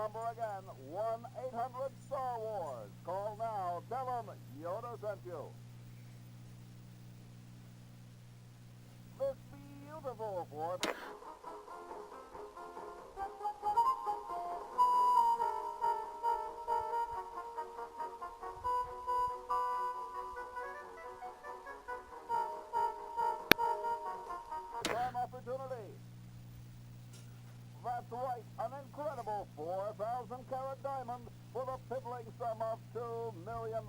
number again, 1-800-Star Wars. Call now. Tell them Yoda sent you. This beautiful Ford. Time opportunity. That's right, an incredible 4,000-carat diamond for the piddling sum of $2 million.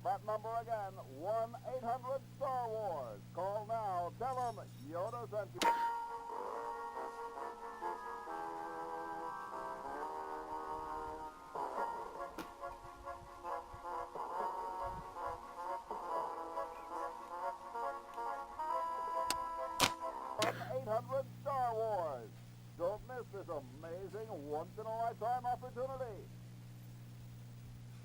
That number again, 1-800-Star Wars. Call now. Tell them Yoda sent you. Star Wars. Don't miss this amazing once-in-a-lifetime opportunity.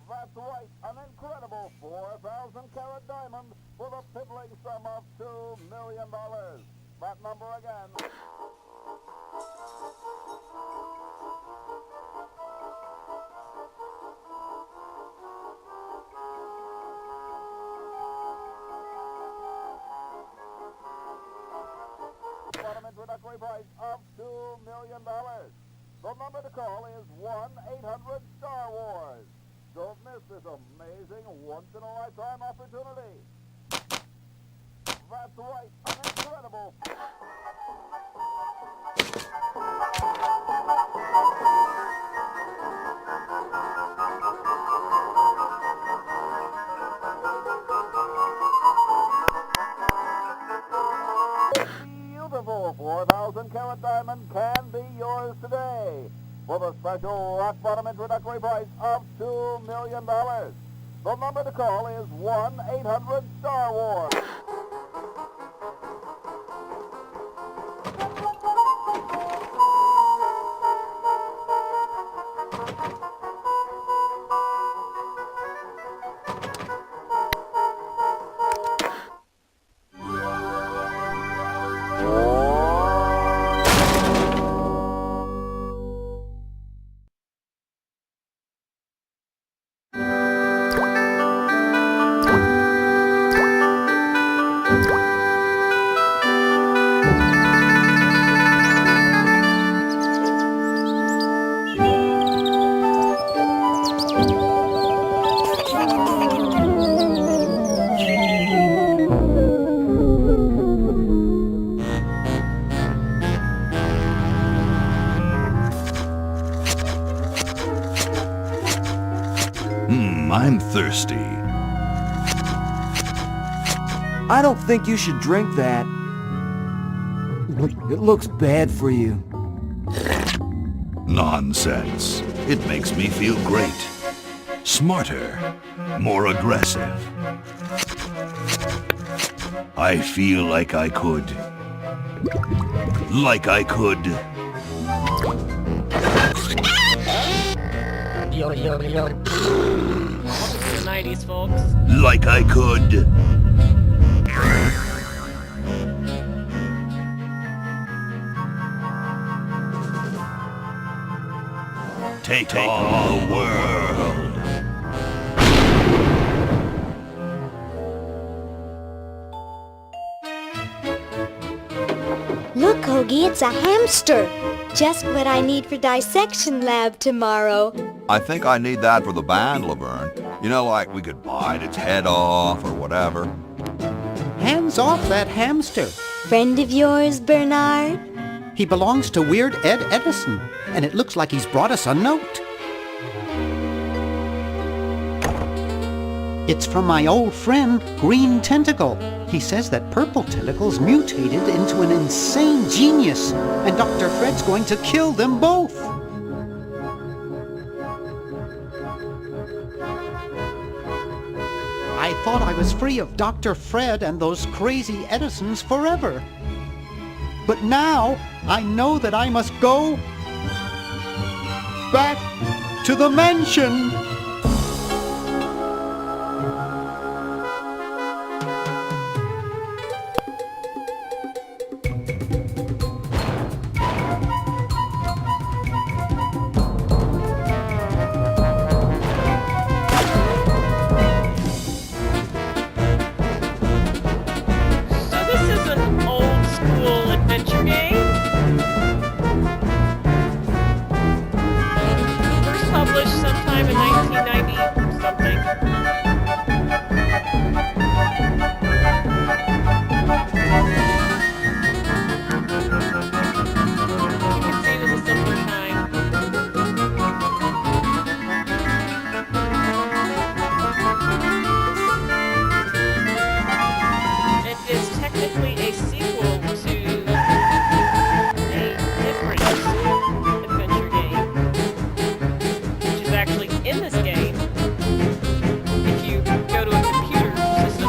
That's right, an incredible 4,000-carat diamond for the piddling sum of $2 million. That number again. Bottom introductory price of $2 million. The number to call is 1-800-Star Wars. Don't miss this amazing once-in-a-lifetime opportunity. That's right, an incredible... Beautiful 4,000-carat diamond can be yours today for the special rock-bottom introductory price of $2 million. The number to call is 1-800-Star Wars. I'm thirsty. I don't think you should drink that. It looks bad for you. Nonsense. It makes me feel great. Smarter. More aggressive. I feel like I could. Like I could. The 90s, folks. Like I could. Take on the world. Look, Hoagie, it's a hamster. Just what I need for dissection lab tomorrow. I think I need that for the band, Laverne. You know, like we could bite its head off or whatever. Hands off that hamster. Friend of yours, Bernard? He belongs to Weird Ed Edison, and it looks like he's brought us a note. It's from my old friend, Green Tentacle. He says that Purple Tentacle's mutated into an insane genius, and Dr. Fred's going to kill them both. I thought I was free of Dr. Fred and those crazy Edisons forever. But now, I know that I must go back to the mansion. 90 something. You can see it was a simpler time. It is technically a sequel to a different adventure game, which is actually in this game if you go to a computer system.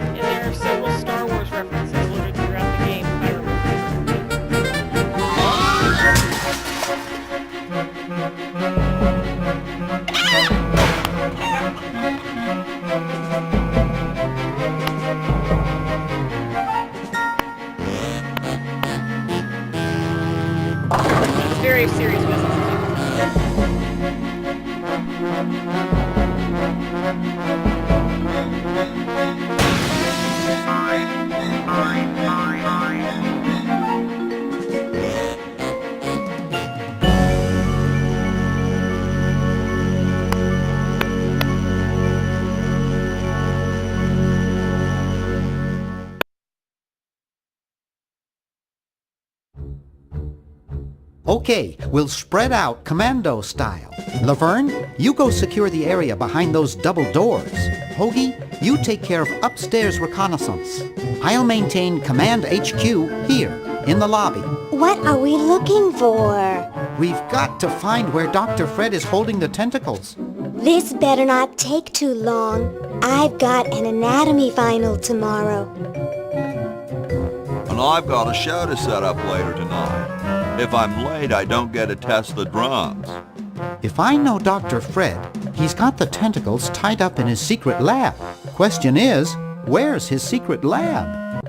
And there are several Star Wars references littered throughout the game, if I remember. It's very serious business. Okay, we'll spread out commando style. Laverne, you go secure the area behind those double doors. Hoagie, you take care of upstairs reconnaissance. I'll maintain Command HQ here, in the lobby. What are we looking for? We've got to find where Dr. Fred is holding the tentacles. This better not take too long. I've got an anatomy final tomorrow. And I've got a show to set up later tonight. If I'm late, I don't get to test the drums. If I know Dr. Fred, he's got the tentacles tied up in his secret lab. Question is, where's his secret lab?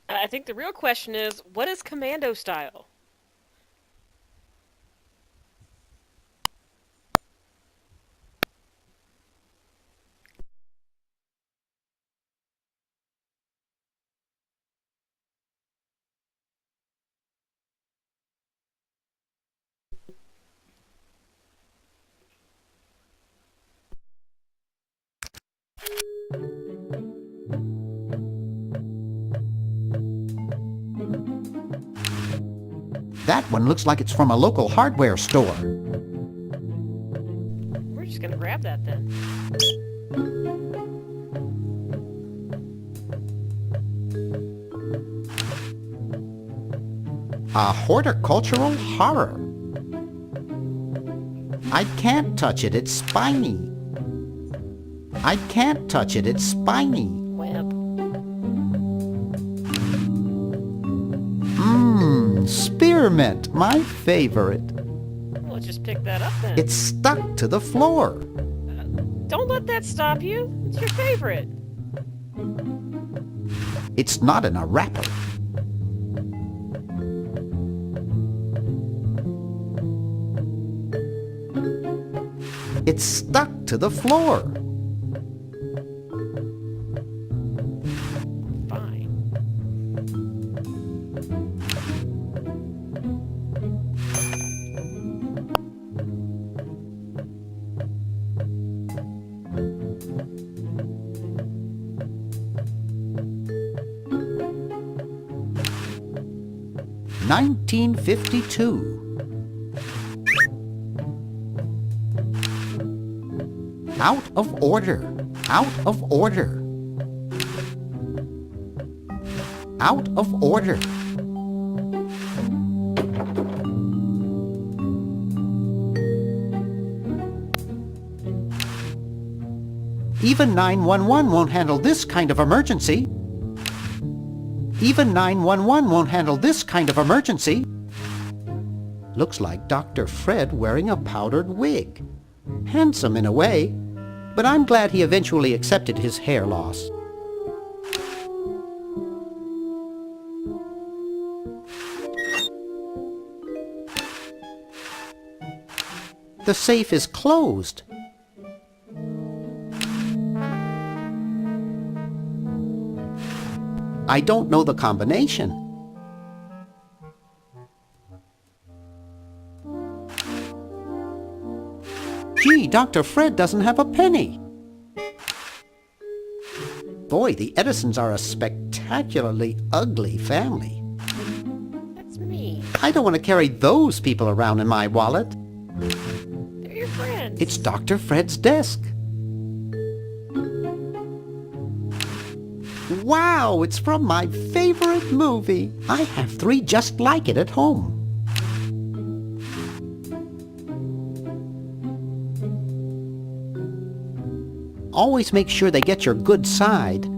I think the real question is, what is commando style? That one looks like it's from a local hardware store. We're just gonna grab that then. A horticultural horror. I can't touch it, it's spiny. I can't touch it, it's spiny. Web. Spearmint, my favorite. Well, just pick that up then. It's stuck to the floor. Don't let that stop you. It's your favorite. It's not in a wrapper. It's stuck to the floor. Fine. $19.52. Out of order. Out of order. Out of order. Even 911 won't handle this kind of emergency. Even 911 won't handle this kind of emergency. Looks like Dr. Fred wearing a powdered wig. Handsome in a way, but I'm glad he eventually accepted his hair loss. The safe is closed. I don't know the combination. Gee, Dr. Fred doesn't have a penny. Boy, the Edisons are a spectacularly ugly family. That's me. I don't want to carry those people around in my wallet. They're your friends. It's Dr. Fred's desk. Wow, it's from my favorite movie. I have 3 just like it at home. Always make sure they get your good side.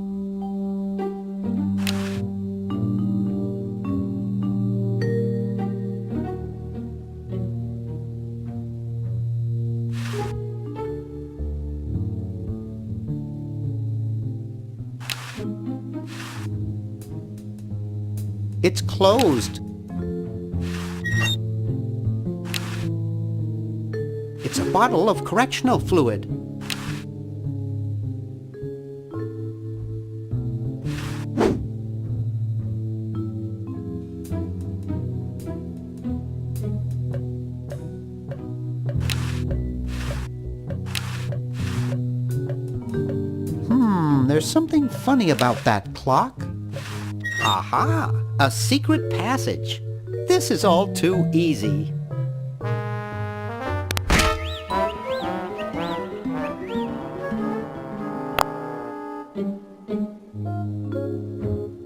It's closed. It's a bottle of correctional fluid. There's something funny about that clock. Aha! A secret passage. This is all too easy.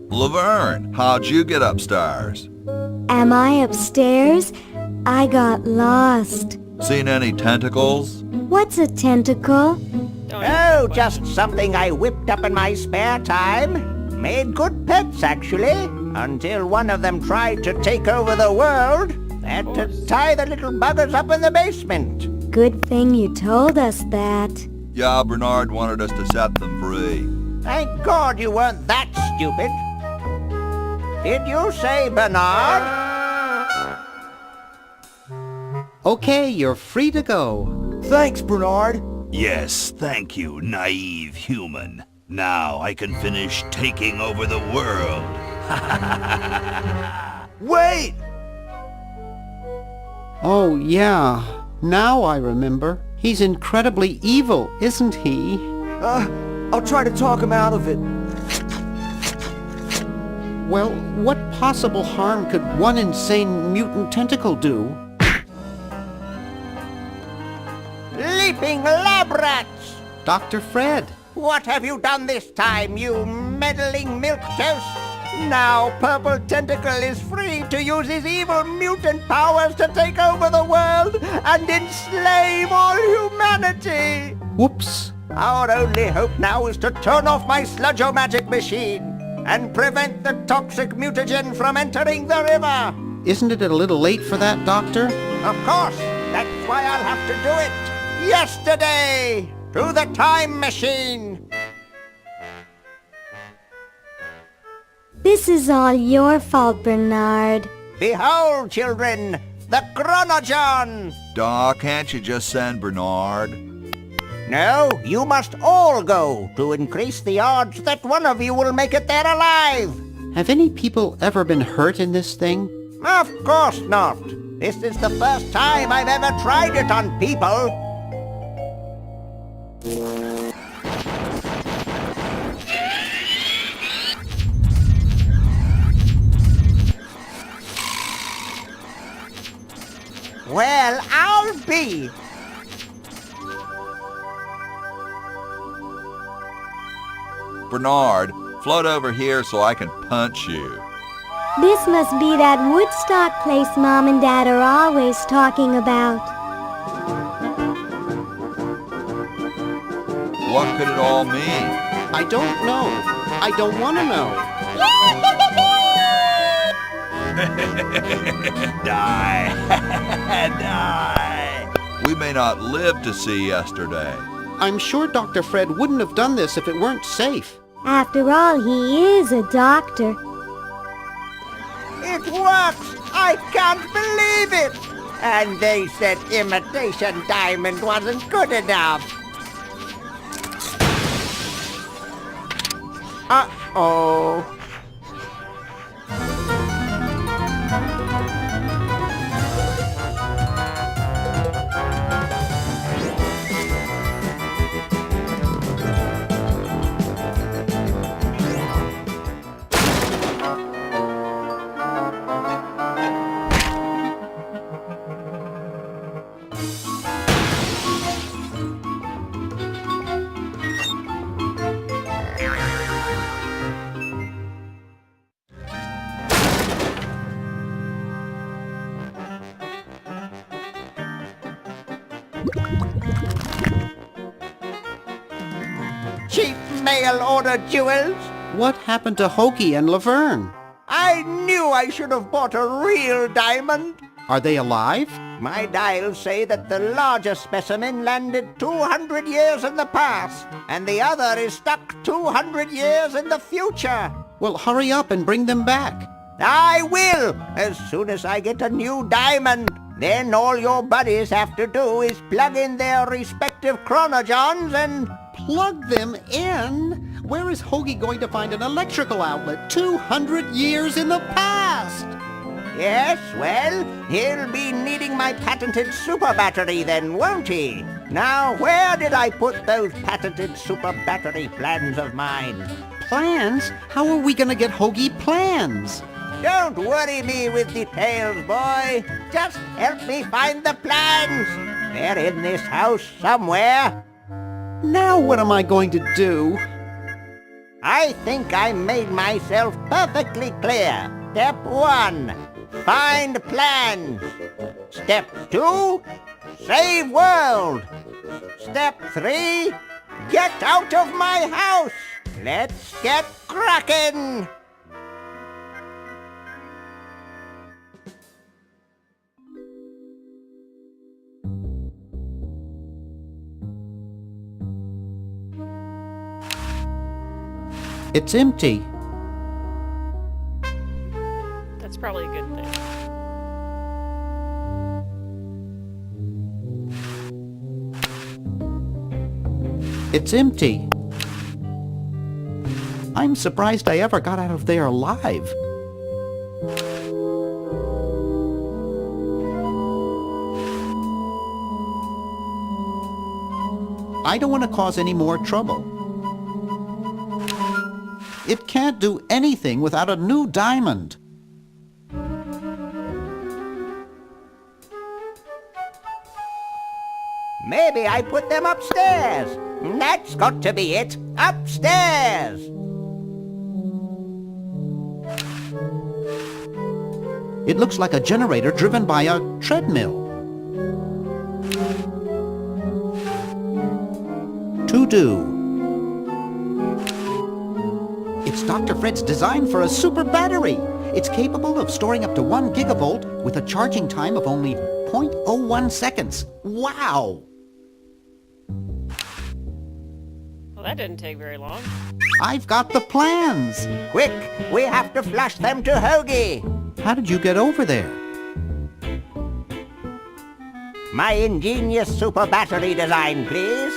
Laverne, how'd you get upstairs? Am I upstairs? I got lost. Seen any tentacles? What's a tentacle? Don't Oh, answer the just question. something I whipped up in my spare time. Made good pets, actually, until one of them tried to take over the world. Had to tie the little buggers up in the basement. Good thing you told us that. Yeah, Bernard wanted us to set them free. Thank God you weren't that stupid. Did you say Bernard? Okay, you're free to go. Thanks, Bernard. Yes, thank you, naive human. Now I can finish taking over the world. Wait! Oh, yeah. Now I remember. He's incredibly evil, isn't he? I'll try to talk him out of it. Well, what possible harm could one insane mutant tentacle do? Leaping lab rats! Dr. Fred. What have you done this time, you meddling milquetoast? Now Purple Tentacle is free to use his evil mutant powers to take over the world and enslave all humanity! Whoops. Our only hope now is to turn off my sludge-o-magic machine and prevent the toxic mutagen from entering the river! Isn't it a little late for that, Doctor? Of course! That's why I'll have to do it! Yesterday! To the time machine! This is all your fault, Bernard. Behold, children, the Chronogon! Doc, can't you just send Bernard? No, you must all go to increase the odds that one of you will make it there alive! Have any people ever been hurt in this thing? Of course not! This is the first time I've ever tried it on people! Well, I'll be! Bernard, float over here so I can punch you. This must be that Woodstock place Mom and Dad are always talking about. What could it all mean? I don't know. I don't want to know. Die. Die. We may not live to see yesterday. I'm sure Dr. Fred wouldn't have done this if it weren't safe. After all, he is a doctor. It works! I can't believe it! And they said imitation diamond wasn't good enough. Uh-oh. Cheap mail-order jewels. What happened to Hoagie and Laverne? I knew I should have bought a real diamond. Are they alive? My dials say that the larger specimen landed 200 years in the past, and the other is stuck 200 years in the future. Well, hurry up and bring them back. I will, as soon as I get a new diamond. Then all your buddies have to do is plug in their respective chronojons and... Plug them in? Where is Hoagie going to find an electrical outlet 200 years in the past? Yes, well, he'll be needing my patented super battery then, won't he? Now, where did I put those patented super battery plans of mine? Plans? How are we gonna get Hoagie plans? Don't worry me with details, boy. Just help me find the plans. They're in this house somewhere. Now what am I going to do? I think I made myself perfectly clear. Step 1, find plans. Step 2, save world. Step 3, get out of my house. Let's get cracking. It's empty. That's probably a good thing. It's empty. I'm surprised I ever got out of there alive. I don't want to cause any more trouble. It can't do anything without a new diamond. Maybe I put them upstairs. That's got to be it. Upstairs. It looks like a generator driven by a treadmill. To do. It's Dr. Fred's design for a super battery. It's capable of storing up to 1 gigavolt with a charging time of only 0.01 seconds. Wow! Well, that didn't take very long. I've got the plans. Quick, we have to flush them to Hoagie. How did you get over there? My ingenious super battery design, please.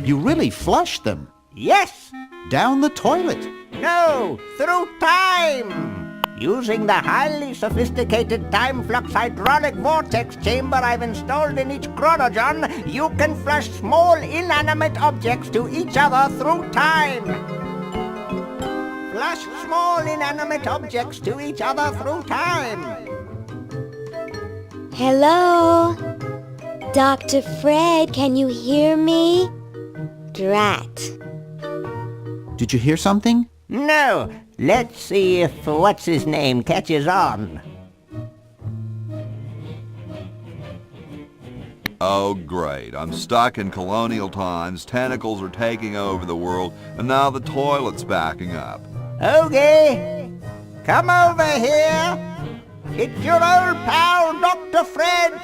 You really flushed them. Yes. Down the toilet. No, through time. Using the highly sophisticated time flux hydraulic vortex chamber I've installed in each chronogon, you can flush small inanimate objects to each other through time. Flush small inanimate objects to each other through time. Hello? Dr. Fred, can you hear me? Drat. Did you hear something? No. Let's see if what's-his-name catches on. Oh, great. I'm stuck in colonial times, tentacles are taking over the world, and now the toilet's backing up. Hoagie, come over here. It's your old pal, Dr. Fred.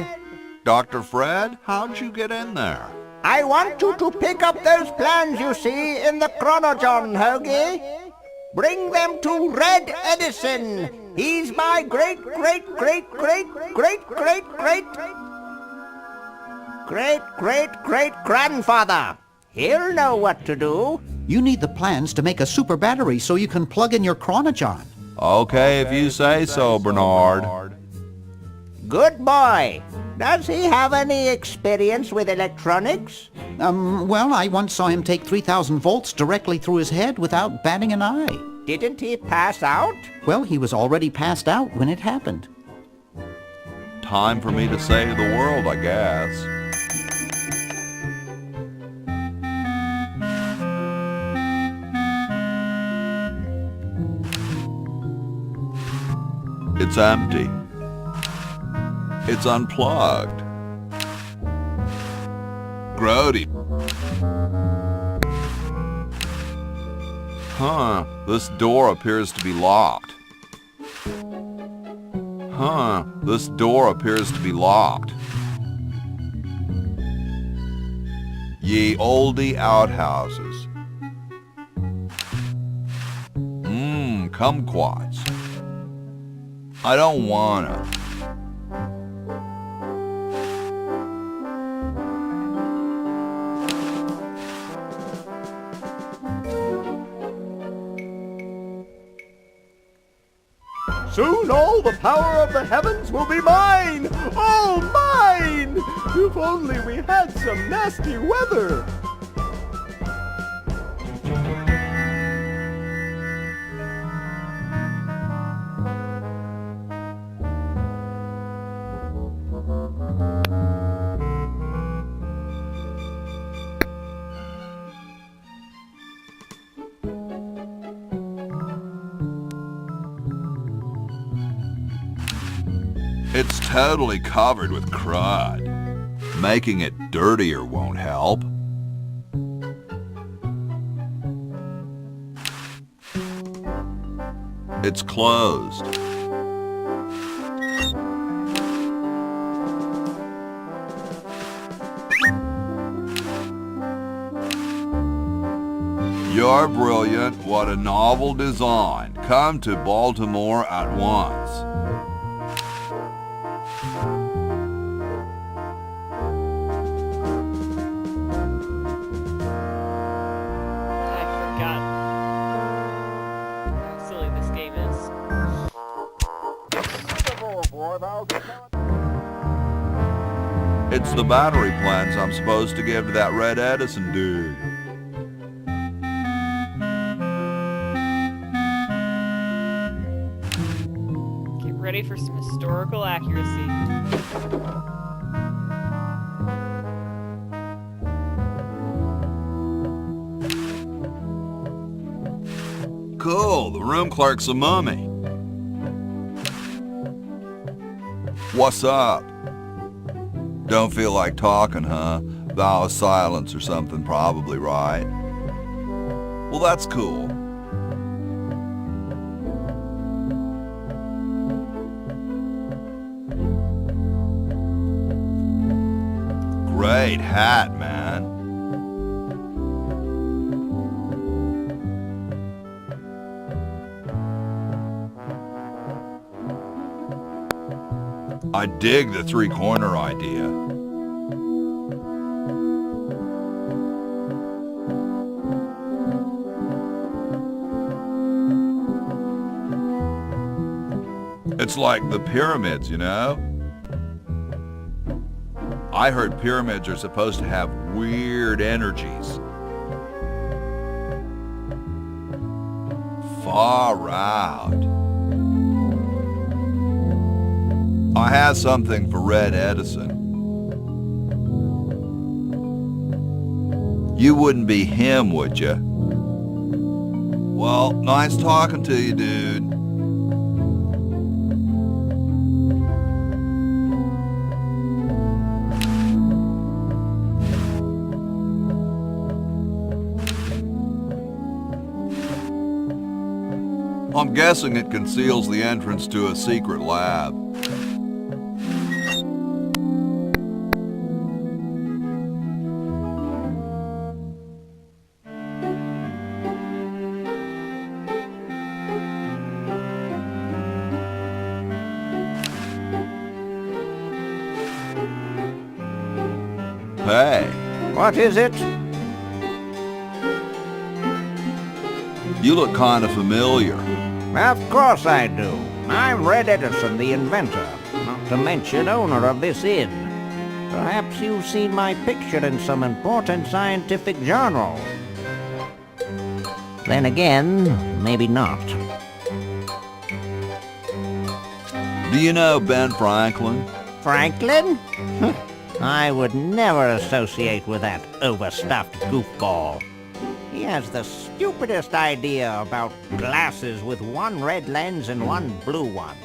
Dr. Fred, how'd you get in there? I want you to pick up those plans you see in the chronogon, Hoagie. Bring them to Red Edison. He's my great-great-great-great-great-great-great-great-grandfather. He'll know what to do. You need the plans to make a super battery so you can plug in your chronogon. Okay, if you say so, Bernard. Good boy. Does he have any experience with electronics? Well, I once saw him take 3,000 volts directly through his head without batting an eye. Didn't he pass out? Well, he was already passed out when it happened. Time for me to save the world, I guess. It's empty. It's unplugged. Grody. Huh, this door appears to be locked. Huh, this door appears to be locked. Ye oldie outhouses. Kumquats. I don't wanna. Soon all the power of the heavens will be mine! All mine! If only we had some nasty weather! It's totally covered with crud. Making it dirtier won't help. It's closed. You're brilliant. What a novel design. Come to Baltimore at once. It's the battery plans I'm supposed to give to that Red Edison dude. Get ready for some historical accuracy. Cool, the room clerk's a mummy. What's up? Don't feel like talking, huh? Vow of silence or something, probably, right? Well, that's cool. Great hat, man. I dig the three-corner idea. It's like the pyramids, you know? I heard pyramids are supposed to have weird energies. Far out. I have something for Red Edison. You wouldn't be him, would you? Well, nice talking to you, dude. I'm guessing it conceals the entrance to a secret lab. Hey. What is it? You look kind of familiar. Of course I do. I'm Red Edison, the inventor, not to mention owner of this inn. Perhaps you've seen my picture in some important scientific journal. Then again, maybe not. Do you know Ben Franklin? Franklin? I would never associate with that overstuffed goofball. He has the stupidest idea about glasses with one red lens and one blue one.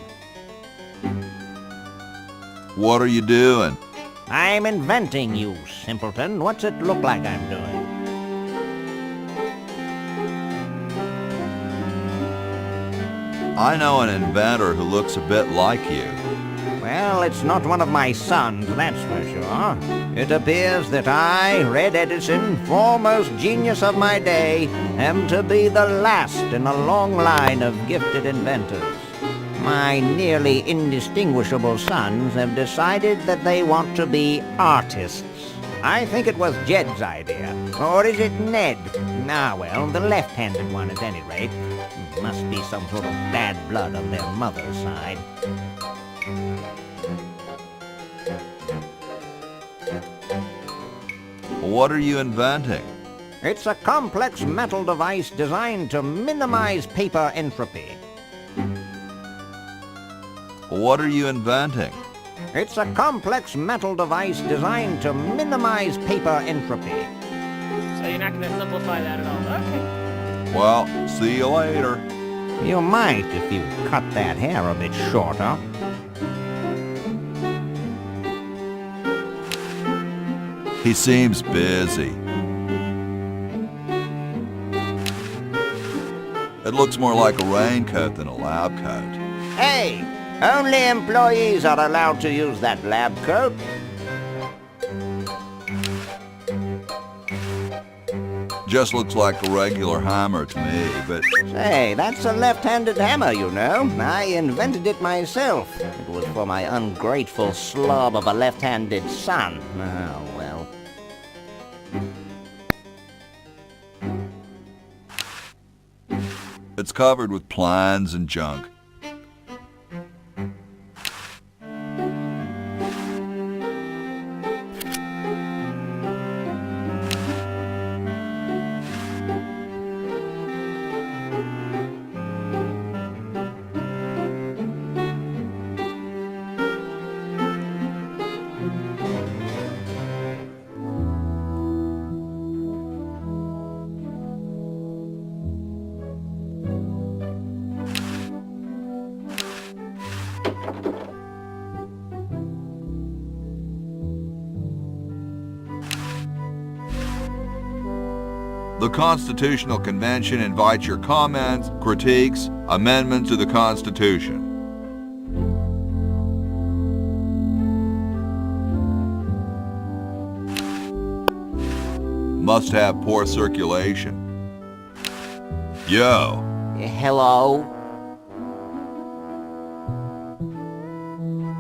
What are you doing? I'm inventing, you simpleton. What's it look like I'm doing? I know an inventor who looks a bit like you. Well, it's not one of my sons, that's for sure. It appears that I, Red Edison, foremost genius of my day, am to be the last in a long line of gifted inventors. My nearly indistinguishable sons have decided that they want to be artists. I think it was Jed's idea. Or is it Ned? Ah, well, the left-handed one at any rate. Must be some sort of bad blood on their mother's side. What are you inventing? It's a complex metal device designed to minimize paper entropy. What are you inventing? It's a complex metal device designed to minimize paper entropy. So you're not going to simplify that at all. Okay. Well, see you later. You might if you cut that hair a bit shorter. He seems busy. It looks more like a raincoat than a lab coat. Hey! Only employees are allowed to use that lab coat. Just looks like a regular hammer to me, but... Say, that's a left-handed hammer, you know. I invented it myself. It was for my ungrateful slob of a left-handed son. Oh, well. It's covered with plans and junk. The Constitutional Convention invites your comments, critiques, amendments to the Constitution. Must have poor circulation. Yo. Hello?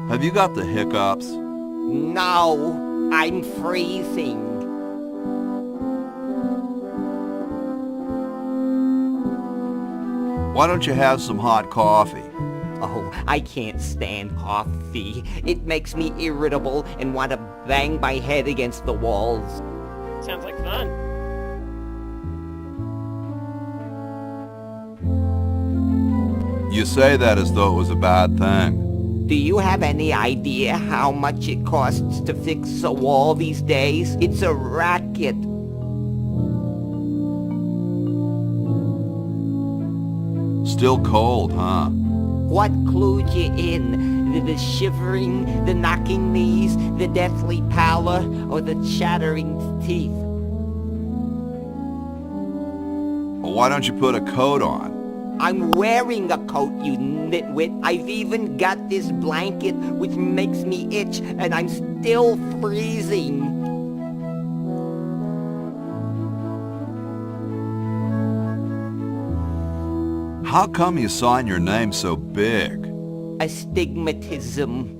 Have you got the hiccups? No, I'm freezing. Why don't you have some hot coffee? Oh, I can't stand coffee. It makes me irritable and want to bang my head against the walls. Sounds like fun. You say that as though it was a bad thing. Do you have any idea how much it costs to fix a wall these days? It's a racket. Still cold, huh? What clued you in? The shivering, the knocking knees, the deathly pallor, or the chattering teeth? Well, why don't you put a coat on? I'm wearing a coat, you nitwit. I've even got this blanket which makes me itch, and I'm still freezing. How come you sign your name so big? Astigmatism.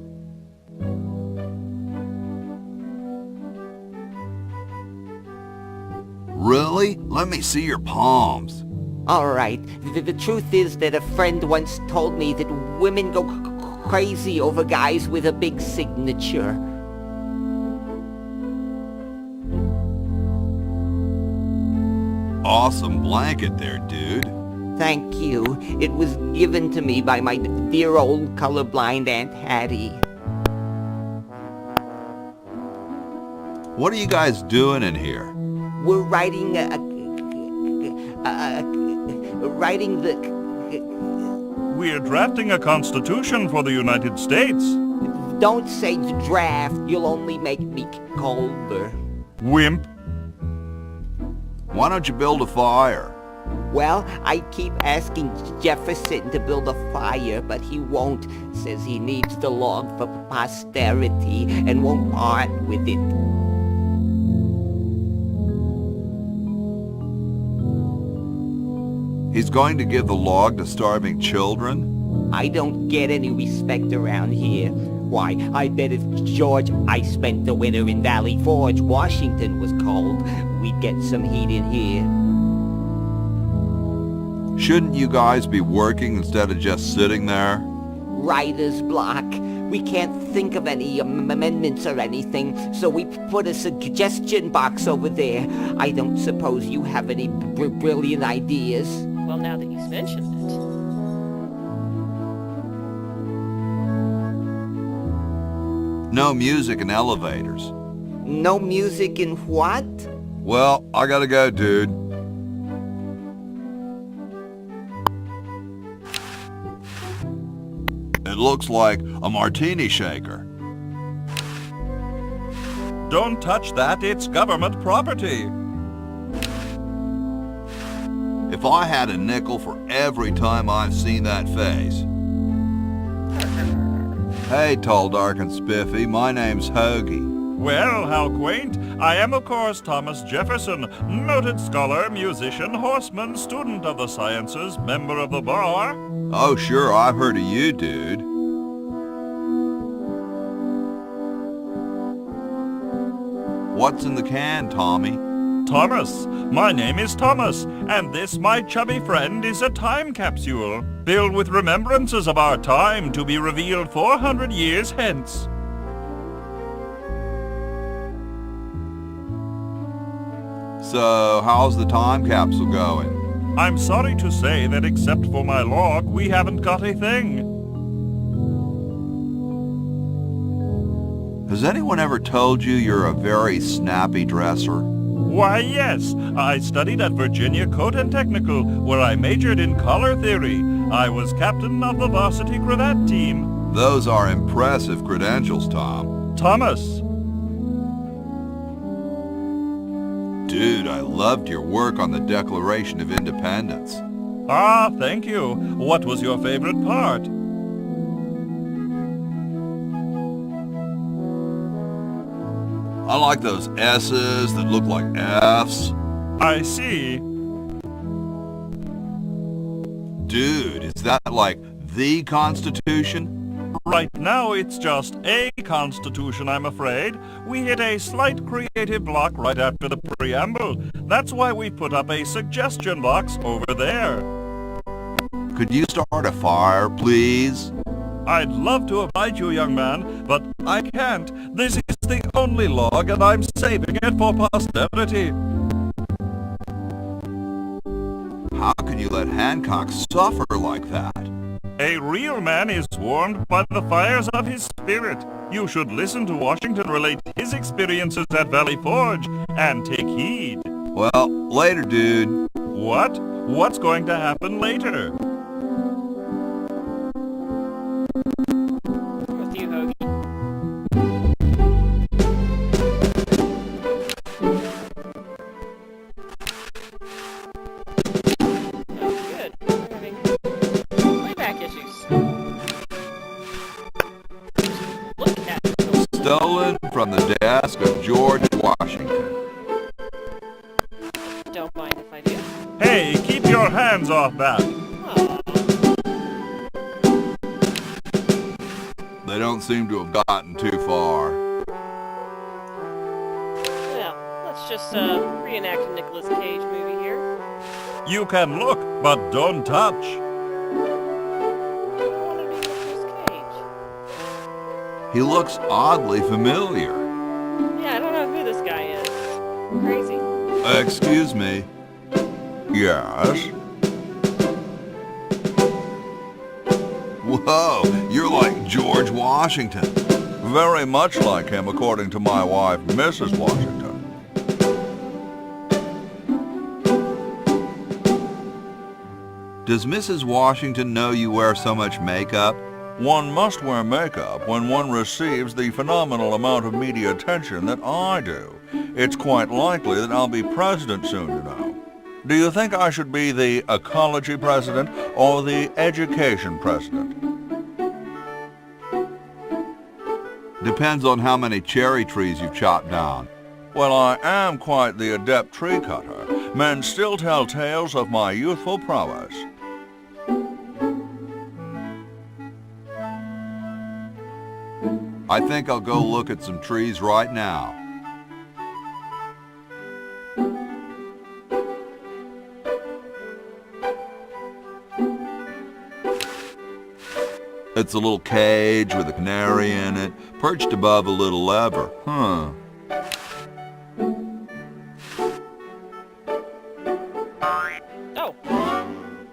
Really? Let me see your palms. All right. The truth is that a friend once told me that women go crazy over guys with a big signature. Awesome blanket there, dude. Thank you. It was given to me by my dear old colorblind Aunt Hattie. What are you guys doing in here? We're writing We're drafting a constitution for the United States. Don't say draft. You'll only make me colder. Wimp. Why don't you build a fire? Well, I keep asking Jefferson to build a fire, but he won't. Says he needs the log for posterity and won't part with it. He's going to give the log to starving children? I don't get any respect around here. Why, I bet if George I spent the winter in Valley Forge, Washington was cold, we'd get some heat in here. Shouldn't you guys be working instead of just sitting there? Writer's block. We can't think of any amendments or anything, so we put a suggestion box over there. I don't suppose you have any brilliant ideas? Well, now that you've mentioned it. No music in elevators. No music in what? Well, I gotta go, dude. It looks like a martini shaker. Don't touch that, it's government property. If I had a nickel for every time I've seen that face. Hey, tall, dark, and spiffy, my name's Hoagie. Well, how quaint. I am, of course, Thomas Jefferson, noted scholar, musician, horseman, student of the sciences, member of the bar. Oh, sure, I've heard of you, dude. What's in the can, Tommy? Thomas. My name is Thomas, and this, my chubby friend, is a time capsule, filled with remembrances of our time to be revealed 400 years hence. So, how's the time capsule going? I'm sorry to say that except for my log, we haven't got a thing. Has anyone ever told you you're a very snappy dresser? Why, yes. I studied at Virginia Coat and Technical, where I majored in color theory. I was captain of the varsity cravat team. Those are impressive credentials, Tom. Thomas. Dude, I loved your work on the Declaration of Independence. Ah, thank you. What was your favorite part? I like those S's that look like F's. I see. Dude, is that like the Constitution? Right now, it's just a constitution, I'm afraid. We hit a slight creative block right after the preamble. That's why we put up a suggestion box over there. Could you start a fire, please? I'd love to oblige you, young man, but I can't. This is the only log, and I'm saving it for posterity. How can you let Hancock suffer like that? A real man is warmed by the fires of his spirit. You should listen to Washington relate his experiences at Valley Forge and take heed. Well, later, dude. What? What's going to happen later? With you, Hoagie. Oh, good. We're having playback issues. Look at those. Stolen from the desk of George Washington. Don't mind if I do. Hey, keep your hands off that. Aw. They don't seem to have gotten too far. Well, let's just reenact a Nicolas Cage movie here. You can look, but don't touch. I want to be Nicolas Cage. He looks oddly familiar. Yeah, I don't know who this guy is. Crazy. Excuse me. Yes? Whoa, you're like George Washington. Very much like him, according to my wife, Mrs. Washington. Does Mrs. Washington know you wear so much makeup? One must wear makeup when one receives the phenomenal amount of media attention that I do. It's quite likely that I'll be president soon, you know. Do you think I should be the ecology president or the education president? Depends on how many cherry trees you've chopped down. Well, I am quite the adept tree cutter. Men still tell tales of my youthful prowess. I think I'll go look at some trees right now. It's a little cage with a canary in it, perched above a little lever. Huh. Oh.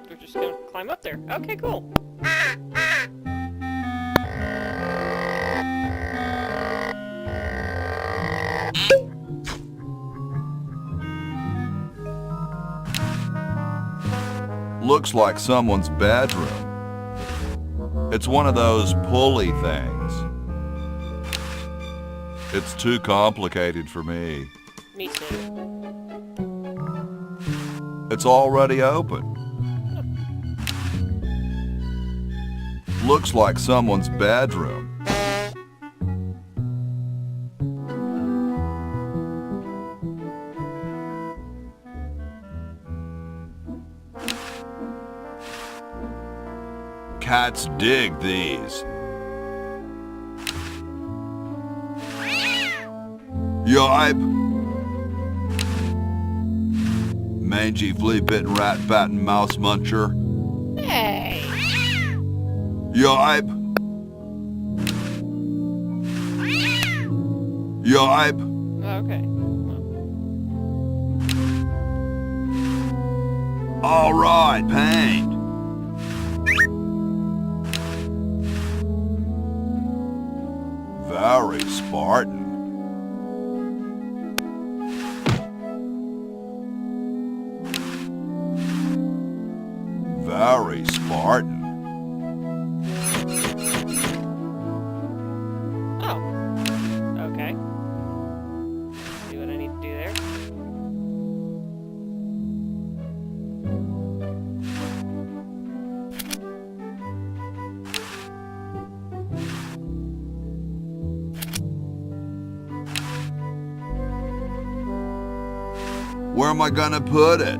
We're just gonna climb up there. Okay, cool. Looks like someone's bedroom. It's one of those pulley things. It's too complicated for me. Me too. It's already open. Looks like someone's bedroom. Cats dig these. Yipe! Mangy flea-bitten, rat-batting mouse muncher. Hey! Yipe! Yipe! Okay. All right, paint. Very Spartan. Very Spartan. Oh. Okay. See what I need to do there. Where am I gonna put it?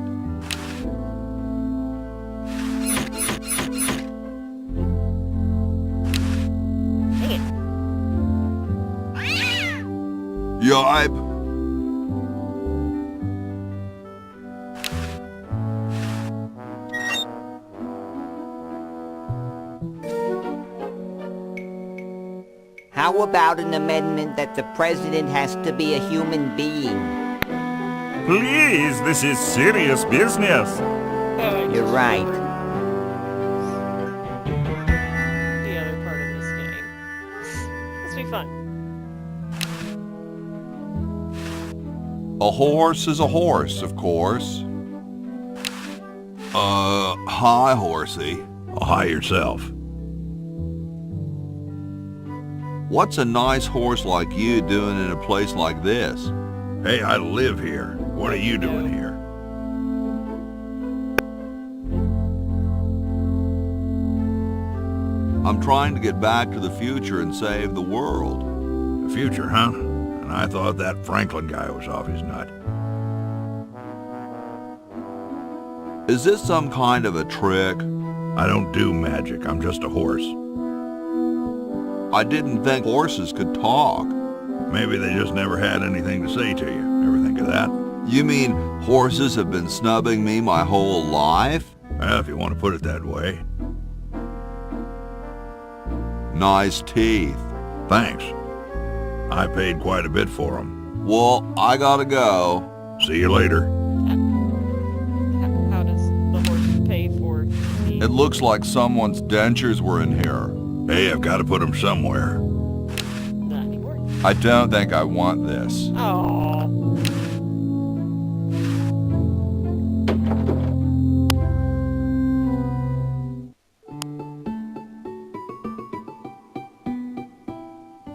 Dang it. Yipe! How about an amendment that the president has to be a human being? Please, this is serious business. Oh, You're right. the other part of this game. This will be fun. A horse is a horse, of course. Hi, horsey. Hi yourself. What's a nice horse like you doing in a place like this? Hey, I live here. What are you doing here? I'm trying to get back to the future and save the world. The future, huh? And I thought that Franklin guy was off his nut. Is this some kind of a trick? I don't do magic. I'm just a horse. I didn't think horses could talk. Maybe they just never had anything to say to you. Ever think of that? You mean horses have been snubbing me my whole life? Well, if you want to put it that way. Nice teeth. Thanks. I paid quite a bit for them. Well, I gotta go. See you later. How does the horse pay for the... It looks like someone's dentures were in here. Hey, I've got to put them somewhere. Not anymore. I don't think I want this. Oh.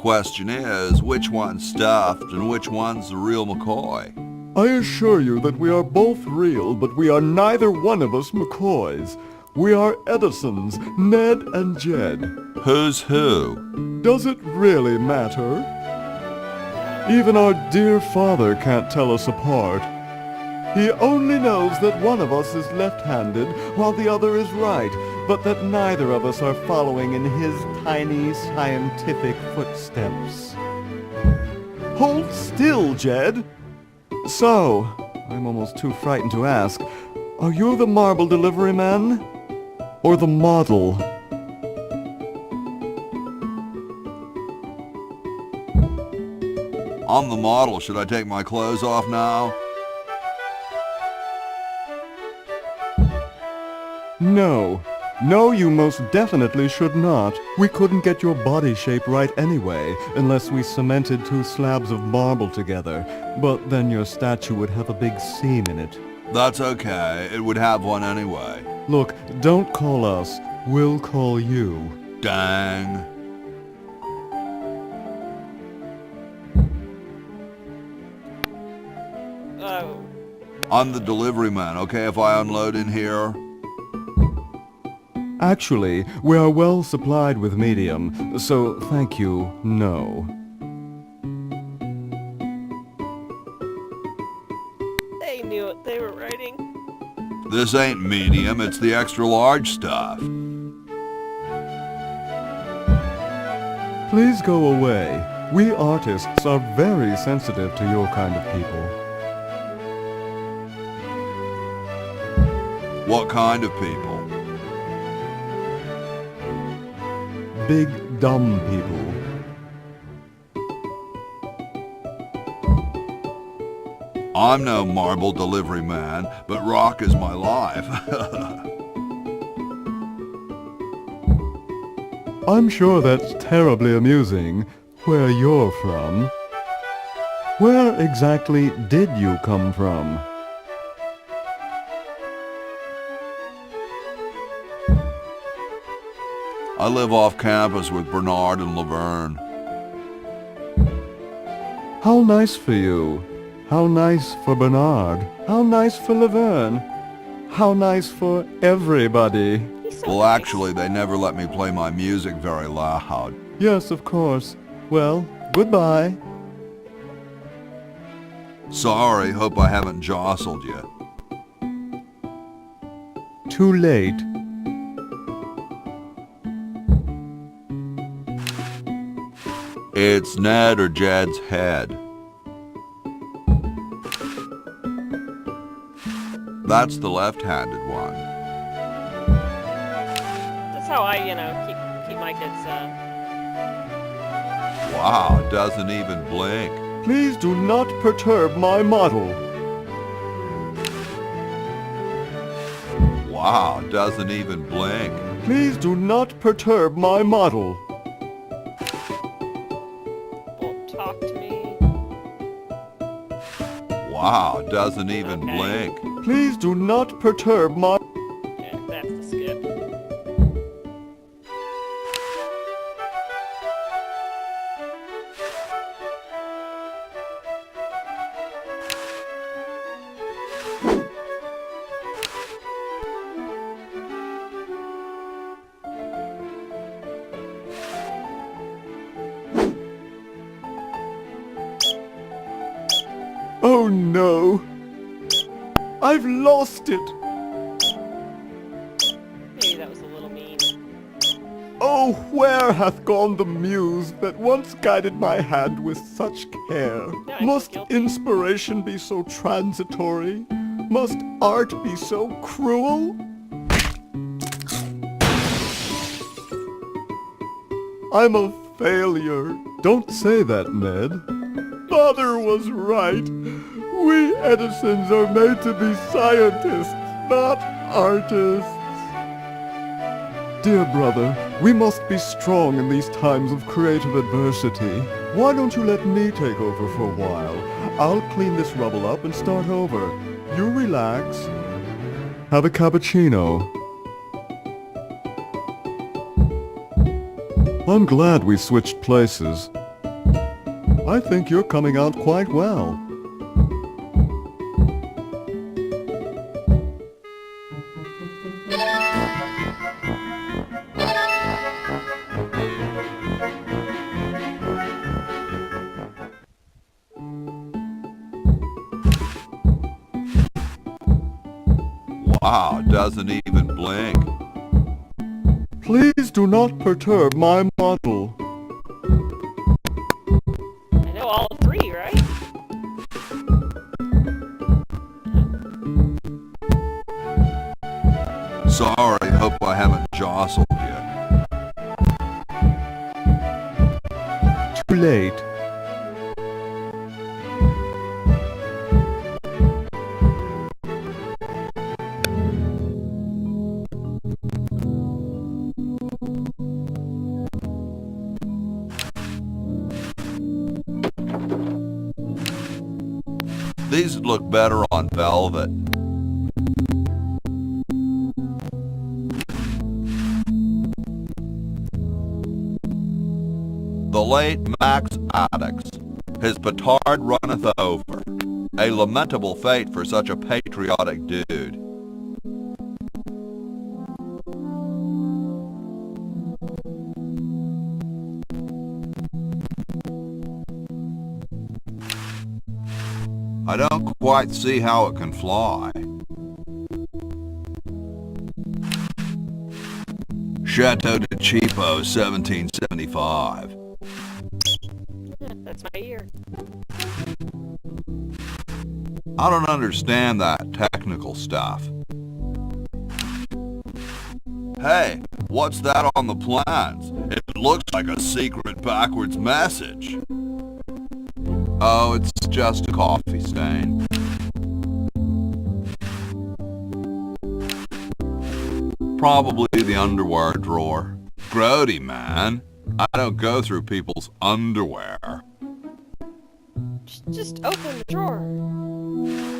question is, which one's stuffed and which one's the real McCoy? I assure you that we are both real, but we are neither one of us McCoys. We are Edisons, Ned and Jed. Who's who? Does it really matter? Even our dear father can't tell us apart. He only knows that one of us is left-handed while the other is right, but that neither of us are following in his tiny scientific footsteps. Hold still, Jed. So, I'm almost too frightened to ask, are you the marble delivery man? Or the model? I'm the model. Should I take my clothes off now? No. No, you most definitely should not. We couldn't get your body shape right anyway, unless we cemented 2 slabs of marble together. But then your statue would have a big seam in it. That's okay. It would have one anyway. Look, don't call us. We'll call you. Dang. Oh. I'm the delivery man, okay, if I unload in here? Actually, we are well supplied with medium, so thank you, no. They knew what they were writing. This ain't medium, it's the extra large stuff. Please go away. We artists are very sensitive to your kind of people. What kind of people? Big, dumb people. I'm no marble delivery man, but rock is my life. I'm sure that's terribly amusing, where you're from. Where exactly did you come from? I live off campus with Bernard and Laverne. How nice for you. How nice for Bernard. How nice for Laverne. How nice for everybody. He's so Well, nice. actually, they never let me play my music very loud. Yes, of course. Well, goodbye. Sorry, hope I haven't jostled you. Too late. It's Ned or Jed's head. That's the left-handed one. That's how I, keep my kids, Wow, doesn't even blink. Please do not perturb my model. Wow, doesn't even blink. Please do not perturb my model. won't talk to me. Wow, doesn't even Okay. blink. Please do not perturb my... Yeah, that's the skip. Oh no! I've lost it! Maybe that was a little mean. Oh, where hath gone the muse that once guided my hand with such care? I feel Must guilty. inspiration be so transitory? Must art be so cruel? I'm a failure. Don't say that, Ned. Father was right. We Edisons are made to be scientists, not artists. Dear brother, we must be strong in these times of creative adversity. Why don't you let me take over for a while? I'll clean this rubble up and start over. You relax. Have a cappuccino. I'm glad we switched places. I think you're coming out quite well. Wow, doesn't even blink. Please do not perturb my model. I know all three, right? Sorry, hope I haven't jostled you. Too late. These would look better on velvet. The late Max Addicks, his petard runneth over. A lamentable fate for such a patriotic dude. I don't quite see how it can fly. Chateau de Cheapo, 1775. That's my year. I don't understand that technical stuff. Hey, what's that on the plans? It looks like a secret backwards message. Oh, it's just a coffee stain. Probably the underwear drawer. Grody, man. I don't go through people's underwear. Just open the drawer.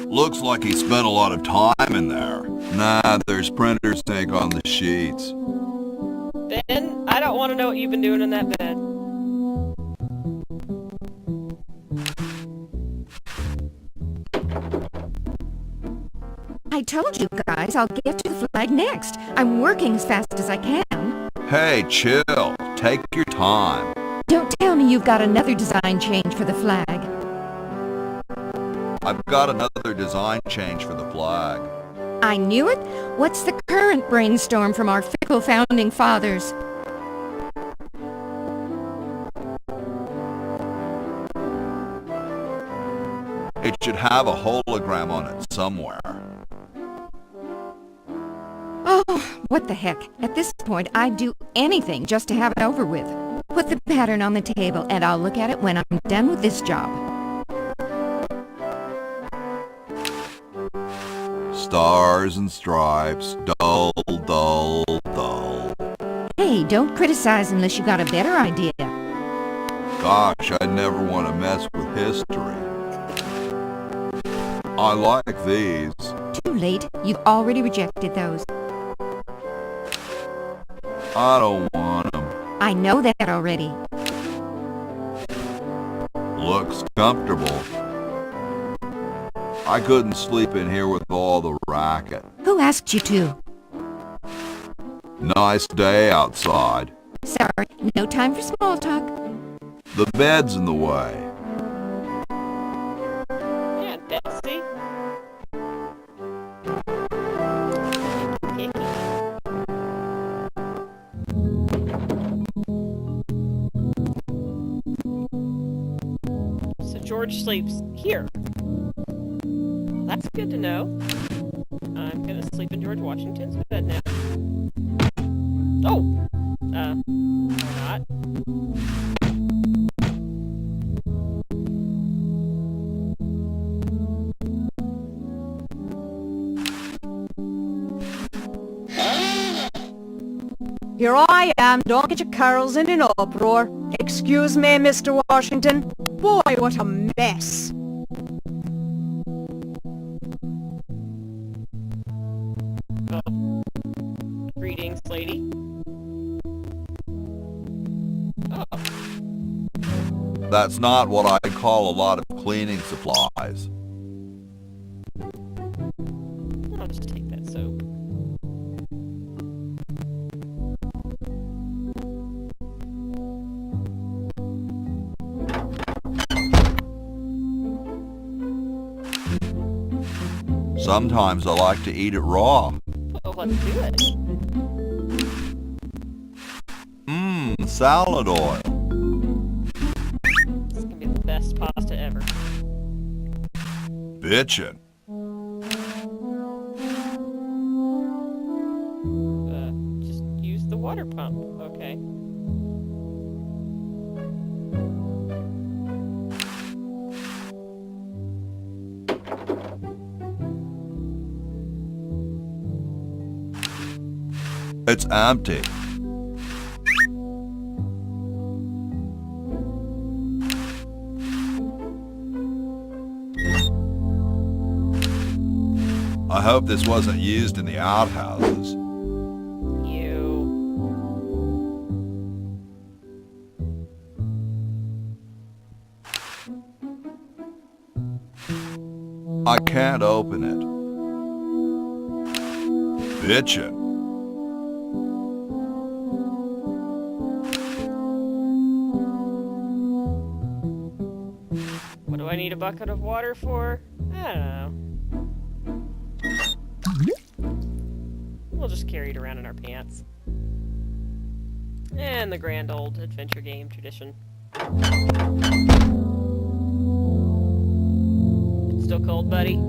Looks like he spent a lot of time in there. Nah, there's printer's ink on the sheets. Ben, I don't want to know what you've been doing in that bed. I told you guys I'll get to the flag next. I'm working as fast as I can. Hey, chill. Take your time. Don't tell me you've got another design change for the flag. I've got another design change for the flag. I knew it. What's the current brainstorm from our fickle founding fathers? It should have a hologram on it somewhere. Oh, what the heck. At this point, I'd do anything just to have it over with. Put the pattern on the table and I'll look at it when I'm done with this job. Stars and stripes, dull, dull, dull. Hey, don't criticize unless you got a better idea. Gosh, I never want to mess with history. I like these. Too late. You've already rejected those. I don't want them. I know that already. Looks comfortable. I couldn't sleep in here with all the racket. Who asked you to? Nice day outside. Sorry, no time for small talk. The bed's in the way. Yeah, Betsy. So George sleeps here. That's good to know. I'm gonna sleep in George Washington's bed now. Oh! Not. Here I am, don't get your carols in an uproar. Excuse me, Mr. Washington. Boy, what a mess. Greetings, lady. Oh. That's not what I'd call a lot of cleaning supplies. I'll just take that soap. Sometimes I like to eat it raw. Well, let's do it. Salad oil. This is gonna be the best pasta ever. Bitchin'. Just use the water pump. Okay. It's empty. I hope this wasn't used in the outhouses. You. I can't open it. Bitchin'. What do I need a bucket of water for? I don't know. We'll just carry it around in our pants. And the grand old adventure game tradition. It's still cold, buddy?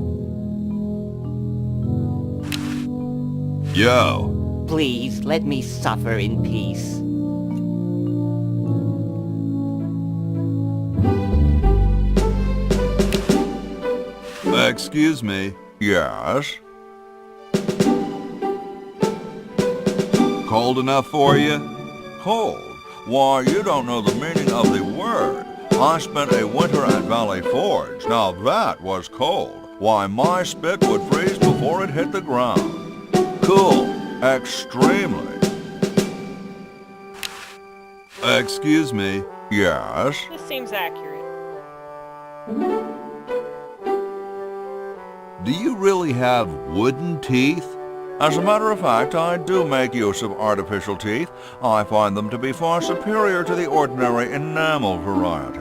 Yo. Please let me suffer in peace. Excuse me. Yes? Cold enough for you? Cold? Why, you don't know the meaning of the word. I spent a winter at Valley Forge. Now that was cold. Why, my spit would freeze before it hit the ground. Cool. Extremely. Excuse me. Yes? This seems accurate. Do you really have wooden teeth? As a matter of fact, I do make use of artificial teeth. I find them to be far superior to the ordinary enamel variety.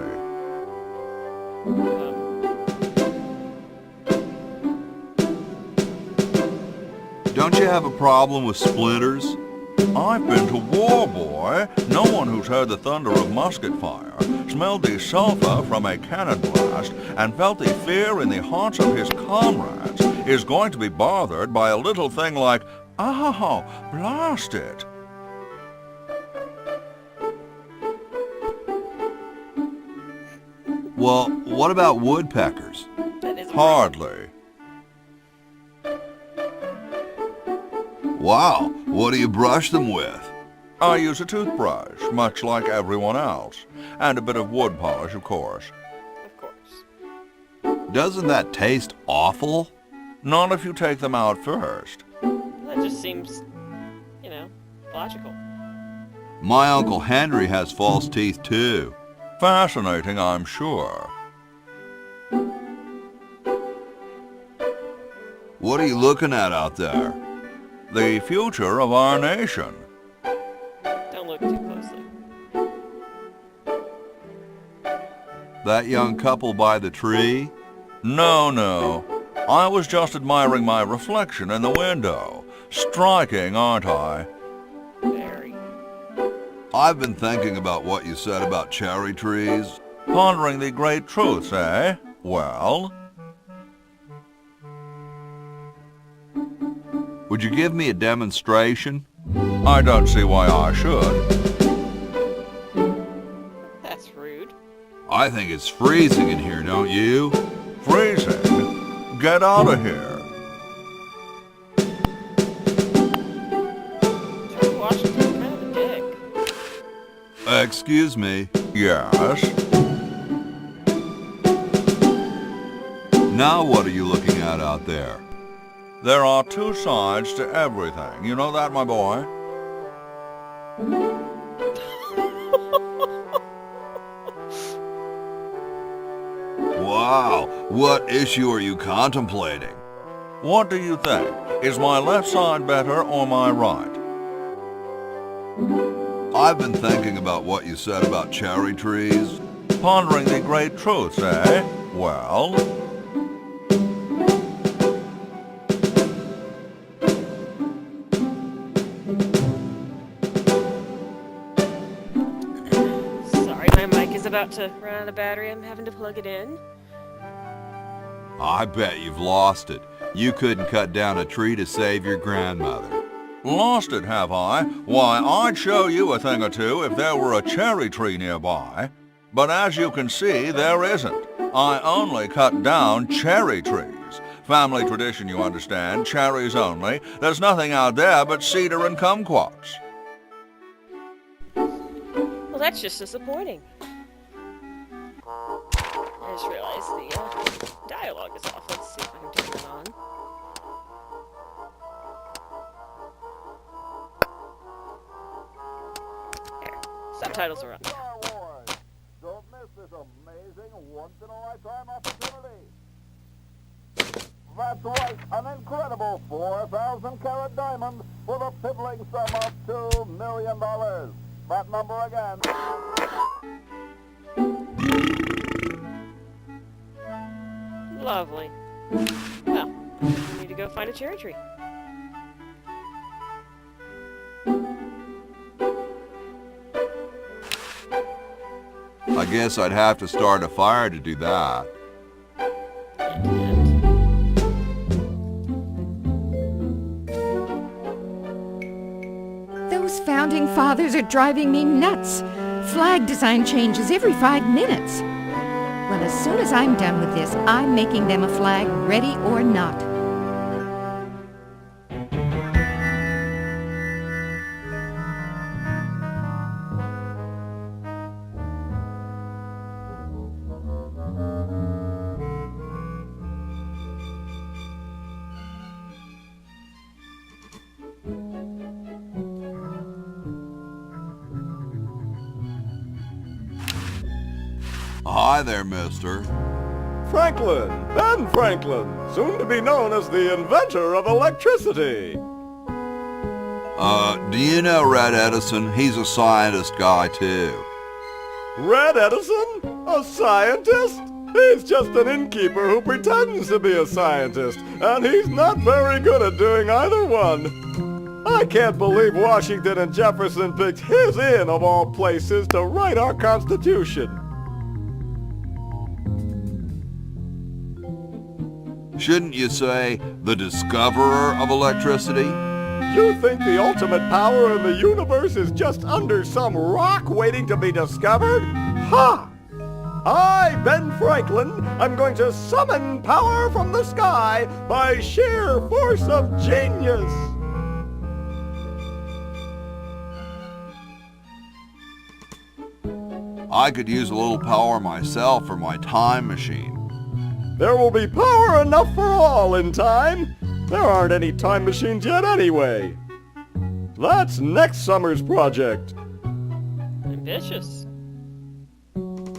Don't you have a problem with splinters? I've been to war, boy. No one who's heard the thunder of musket fire, smelled the sulfur from a cannon blast, and felt the fear in the hearts of his comrades is going to be bothered by a little thing like, oh, blast it. Well, what about woodpeckers? Hardly. Wow, what do you brush them with? I use a toothbrush, much like everyone else, and a bit of wood polish, of course. Of course. Doesn't that taste awful? Not if you take them out first. That just seems, logical. My Uncle Henry has false teeth, too. Fascinating, I'm sure. What are you looking at out there? The future of our nation. Don't look too closely. That young couple by the tree? No. I was just admiring my reflection in the window. Striking, aren't I? Very. I've been thinking about what you said about cherry trees. Pondering the great truths, eh? Well? Would you give me a demonstration? I don't see why I should. That's rude. I think it's freezing in here, don't you? Freezing? Get out of here. George Washington's kind of a dick. Excuse me. Yes? Now what are you looking at out there? There are two sides to everything. You know that, my boy? What issue are you contemplating? What do you think? Is my left side better or my right? I've been thinking about what you said about cherry trees. Pondering the great truths, eh? Well... Sorry, my mic is about to run out of battery. I'm having to plug it in. I bet you've lost it. You couldn't cut down a tree to save your grandmother. Lost it, have I? Why, I'd show you a thing or two if there were a cherry tree nearby. But as you can see, there isn't. I only cut down cherry trees. Family tradition, you understand. Cherries only. There's nothing out there but cedar and kumquats. Well, that's just disappointing. I just realized the dialogue is off. Let's see if I can turn it on. There. Subtitles are on. Star Wars. Don't miss this amazing once-in-a-lifetime opportunity. That's right, an incredible 4,000-carat diamond for the piddling sum of $2 million. That number again. Lovely. Well, we need to go find a cherry tree. I guess I'd have to start a fire to do that. Those founding fathers are driving me nuts. Flag design changes every 5 minutes. Well, as soon as I'm done with this, I'm making them a flag, ready or not. Hi there, mister. Franklin, Ben Franklin, soon to be known as the inventor of electricity. Do you know Red Edison? He's a scientist guy, too. Red Edison? A scientist? He's just an innkeeper who pretends to be a scientist, and he's not very good at doing either one. I can't believe Washington and Jefferson picked his inn, of all places, to write our Constitution. Shouldn't you say the discoverer of electricity? You think the ultimate power in the universe is just under some rock waiting to be discovered? Ha! I, Ben Franklin, am going to summon power from the sky by sheer force of genius. I could use a little power myself for my time machine. There will be power enough for all in time. There aren't any time machines yet anyway. That's next summer's project. Ambitious.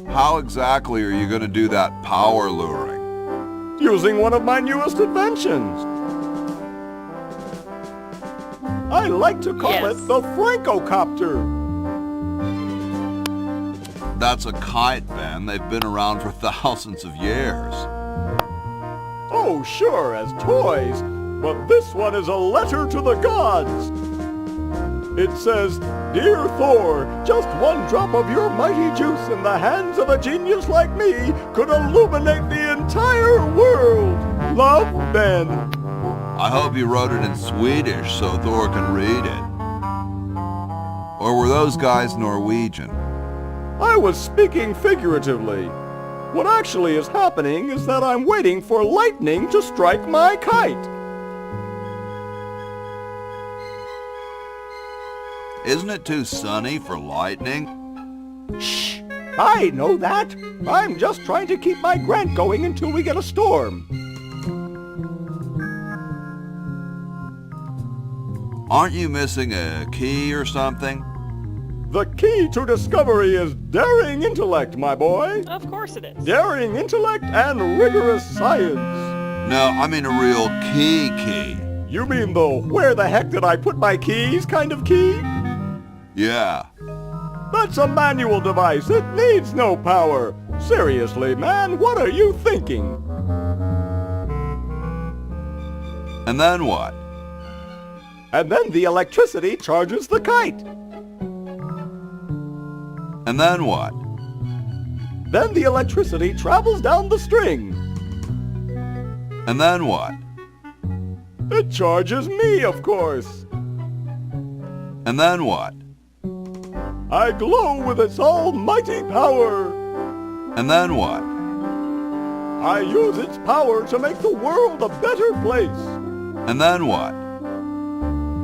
How exactly are you going to do that power luring? Using one of my newest inventions. I like to call it the Francocopter. That's a kite, Ben. They've been around for thousands of years. Oh, sure, as toys, but this one is a letter to the gods. It says, Dear Thor, just one drop of your mighty juice in the hands of a genius like me could illuminate the entire world. Love, Ben. I hope you wrote it in Swedish so Thor can read it. Or were those guys Norwegian? I was speaking figuratively. What actually is happening is that I'm waiting for lightning to strike my kite. Isn't it too sunny for lightning? Shh! I know that. I'm just trying to keep my grant going until we get a storm. Aren't you missing a key or something? The key to discovery is daring intellect, my boy. Of course it is. Daring intellect and rigorous science. No, I mean a real key. You mean the where the heck did I put my keys kind of key? Yeah. That's a manual device. It needs no power. Seriously, man, what are you thinking? And then what? And then the electricity charges the kite. And then what? Then the electricity travels down the string. And then what? It charges me, of course. And then what? I glow with its almighty power. And then what? I use its power to make the world a better place. And then what?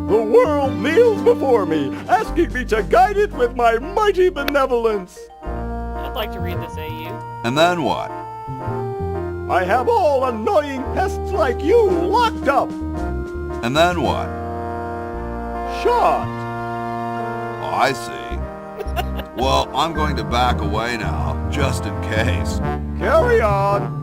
The world kneels before me, asking me to guide it with my mighty benevolence. I'd like to read this AU. And then what? I have all annoying pests like you locked up. And then what? Shot. Oh, I see. Well, I'm going to back away now, just in case. Carry on.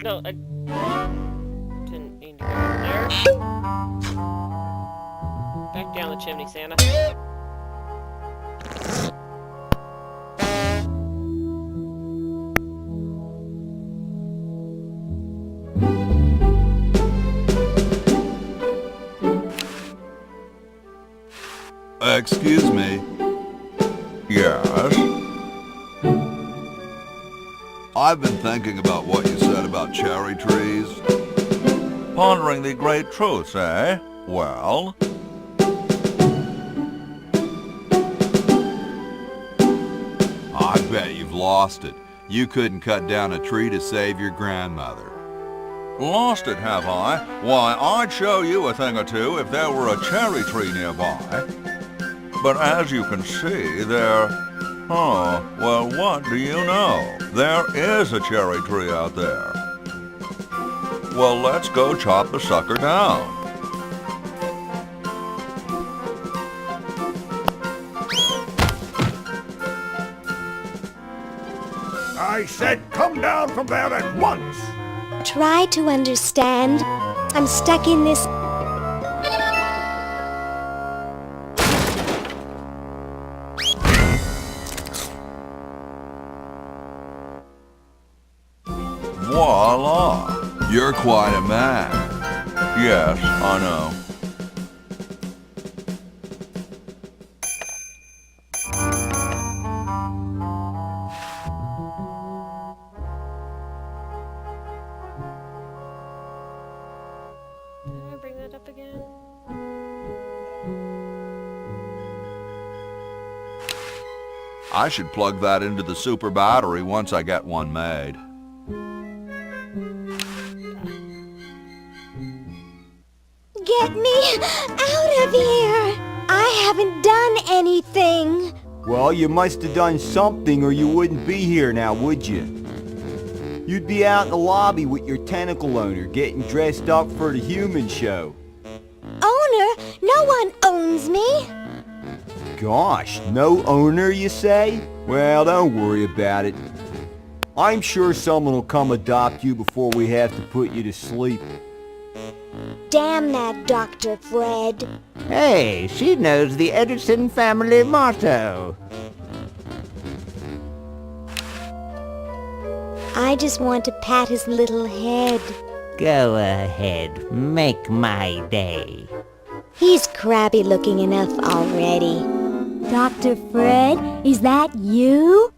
No, I didn't mean to go in there. Back down the chimney, Santa. Excuse me. Yes? I've been thinking about what you said about cherry trees. Pondering the great truths, eh? Well? I bet you've lost it. You couldn't cut down a tree to save your grandmother. Lost it, have I? Why, I'd show you a thing or two if there were a cherry tree nearby. But as you can see, oh, well, what do you know? There is a cherry tree out there. Well, let's go chop the sucker down. I said come down from there at once. Try to understand. I'm stuck in this... Voila! You're quite a man. Yes, I know. Did I bring that up again? I should plug that into the super battery once I get one made. Get me out of here! I haven't done anything. Well, you must have done something or you wouldn't be here now, would you? You'd be out in the lobby with your tentacle owner getting dressed up for the human show. Owner? No one owns me. Gosh, no owner, you say? Well, don't worry about it. I'm sure someone will come adopt you before we have to put you to sleep. Damn that Dr. Fred. Hey, she knows the Edison family motto. I just want to pat his little head. Go ahead, make my day. He's crabby looking enough already. Dr. Fred, is that you?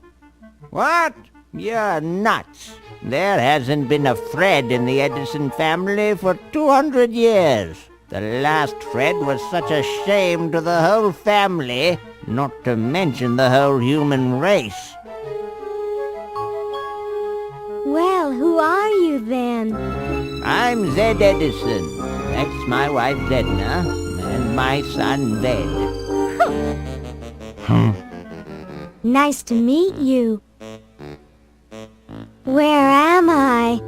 What? You're nuts. There hasn't been a Fred in the Edison family for 200 years. The last Fred was such a shame to the whole family, not to mention the whole human race. Well, who are you then? I'm Zed Edison. That's my wife Zedna, and my son Zed. Nice to meet you. Where am I?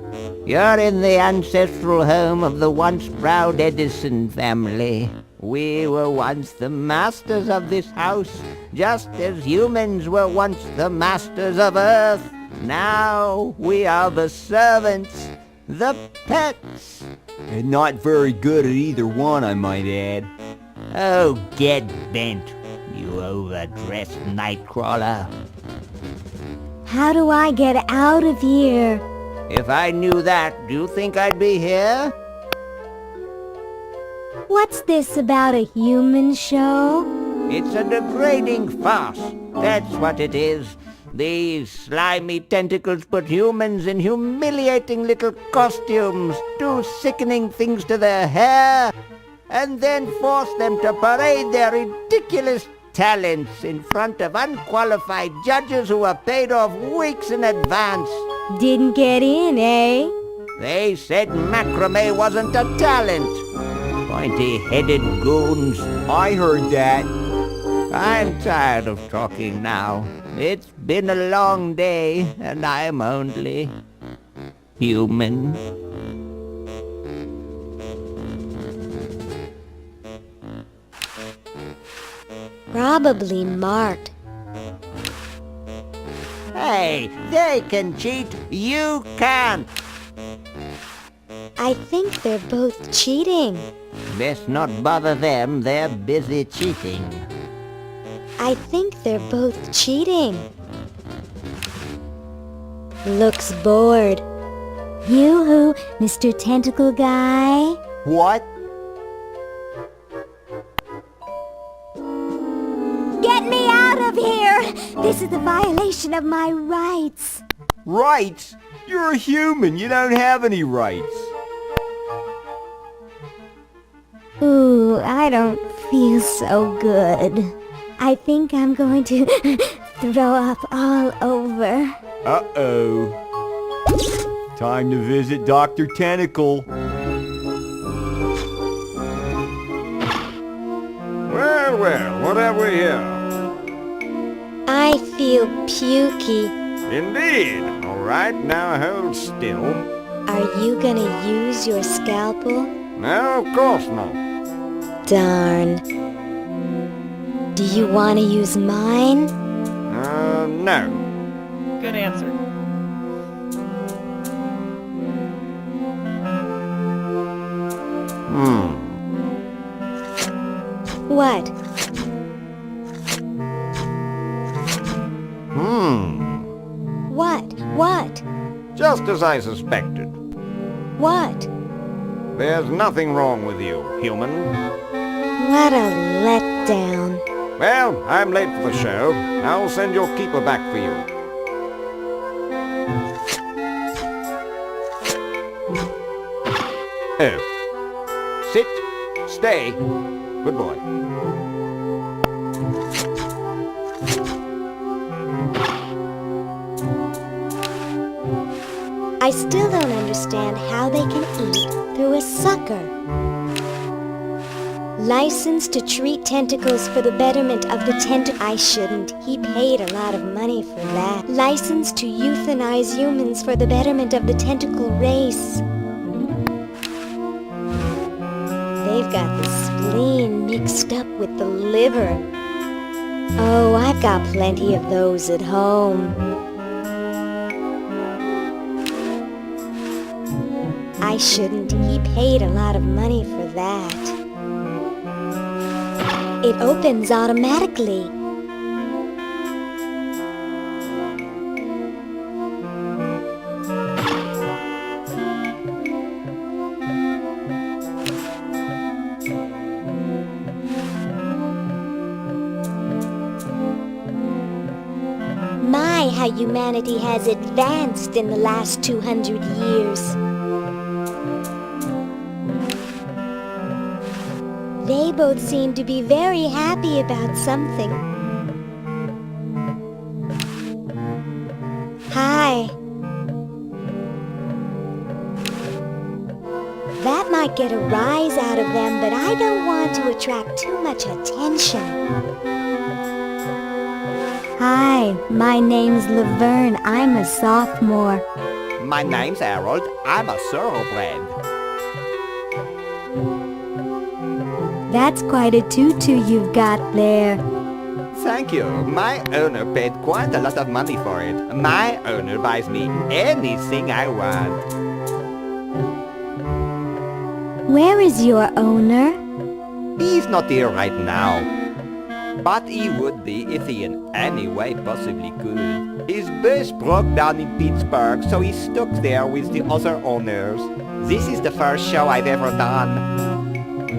You're in the ancestral home of the once proud Edison family. We were once the masters of this house, just as humans were once the masters of Earth. Now we are the servants, the pets. And not very good at either one, I might add. Oh, get bent, you overdressed nightcrawler. How do I get out of here? If I knew that, do you think I'd be here? What's this about a human show? It's a degrading farce. That's what it is. These slimy tentacles put humans in humiliating little costumes, do sickening things to their hair, and then force them to parade their ridiculous talents in front of unqualified judges who are paid off weeks in advance. Didn't get in, eh? They said macrame wasn't a talent. Pointy-headed goons. I heard that. I'm tired of talking now. It's been a long day, and I'm only human. Probably marked. Hey, they can cheat. You can't. I think they're both cheating. Best not bother them. They're busy cheating. I think they're both cheating. Looks bored. Yoo-hoo, Mr. Tentacle Guy. What? Get me out of here! This is a violation of my rights. Rights? You're a human. You don't have any rights. Ooh, I don't feel so good. I think I'm going to throw up all over. Uh-oh. Time to visit Dr. Tentacle. Well, well, what have we here? I feel pukey. Indeed. All right, now hold still. Are you gonna use your scalpel? No, of course not. Darn. Do you want to use mine? No. Good answer. What? What? Just as I suspected. What? There's nothing wrong with you, human. What a letdown. Well, I'm late for the show. I'll send your keeper back for you. Oh. Sit. Stay. Good boy. I still don't understand how they can eat through a sucker. License to treat tentacles for the betterment of the I shouldn't. He paid a lot of money for that. License to euthanize humans for the betterment of the tentacle race. They've got the spleen mixed up with the liver. Oh, I've got plenty of those at home. I shouldn't. He paid a lot of money for that. It opens automatically. why humanity has advanced in the last 200 years. They both seem to be very happy about something. Hi. That might get a rise out of them, but I don't want to attract too much attention. Hi, my name's Laverne. I'm a sophomore. My name's Harold. I'm a thoroughbred. That's quite a tutu you've got there. Thank you. My owner paid quite a lot of money for it. My owner buys me anything I want. Where is your owner? He's not here right now. But he would be if he in any way possibly could. His bus broke down in Pittsburgh, so he's stuck there with the other owners. This is the first show I've ever done.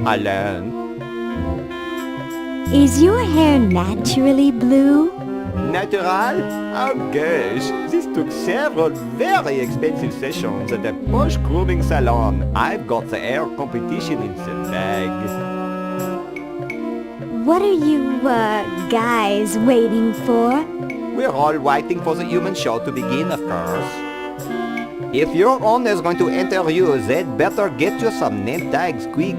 Alone. Is your hair naturally blue? Natural? Oh gosh, this took several very expensive sessions at a posh grooming salon. I've got the hair competition in the bag. What are you, guys waiting for? We're all waiting for the human show to begin, of course. If your owner's going to enter you, they'd better get you some name tags quick.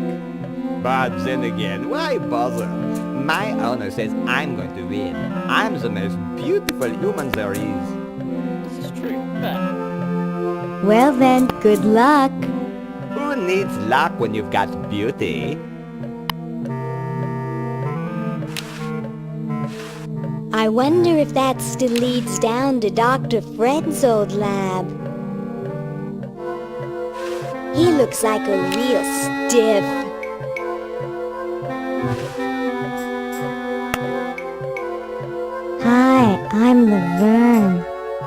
But then again, why bother? My owner says I'm going to win. I'm the most beautiful human there is. This is true, but... Well then, good luck. Who needs luck when you've got beauty? I wonder if that still leads down to Dr. Fred's old lab. He looks like a real stiff. Hi, I'm Laverne.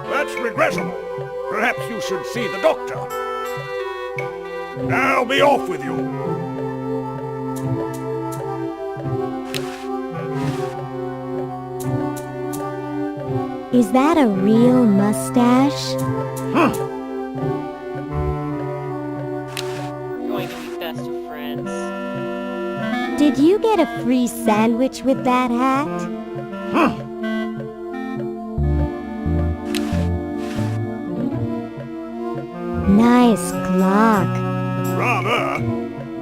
That's regrettable. Perhaps you should see the doctor. Now be off with you. Is that a real mustache? We're going to be best of friends. Did you get a free sandwich with that hat? Nice clock. Rather.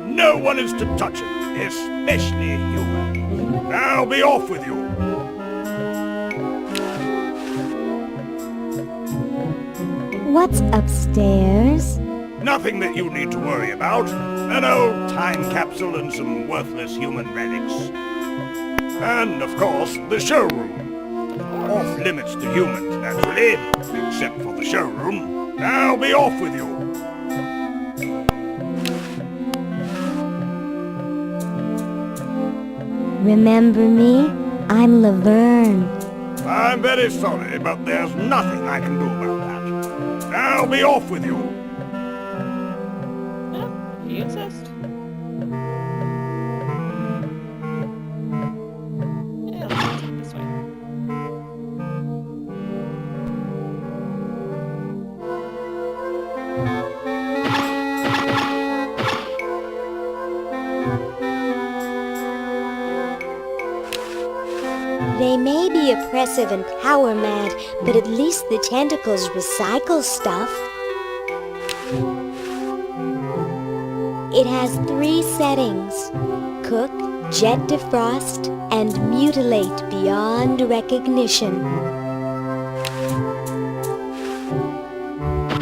No one is to touch it, especially a human. Now be off with you. What's upstairs? Nothing that you need to worry about. An old time capsule and some worthless human relics. And, of course, the showroom. Off limits to humans, naturally, except for the showroom. Now be off with you. Remember me? I'm Laverne. I'm very sorry, but there's nothing I can do about that. Now be off with you. Yeah, if you insist. Yeah, let's take this way. They may be oppressive and power mad, but at least the tentacles recycle stuff. It has 3 settings: cook, jet defrost, and mutilate beyond recognition.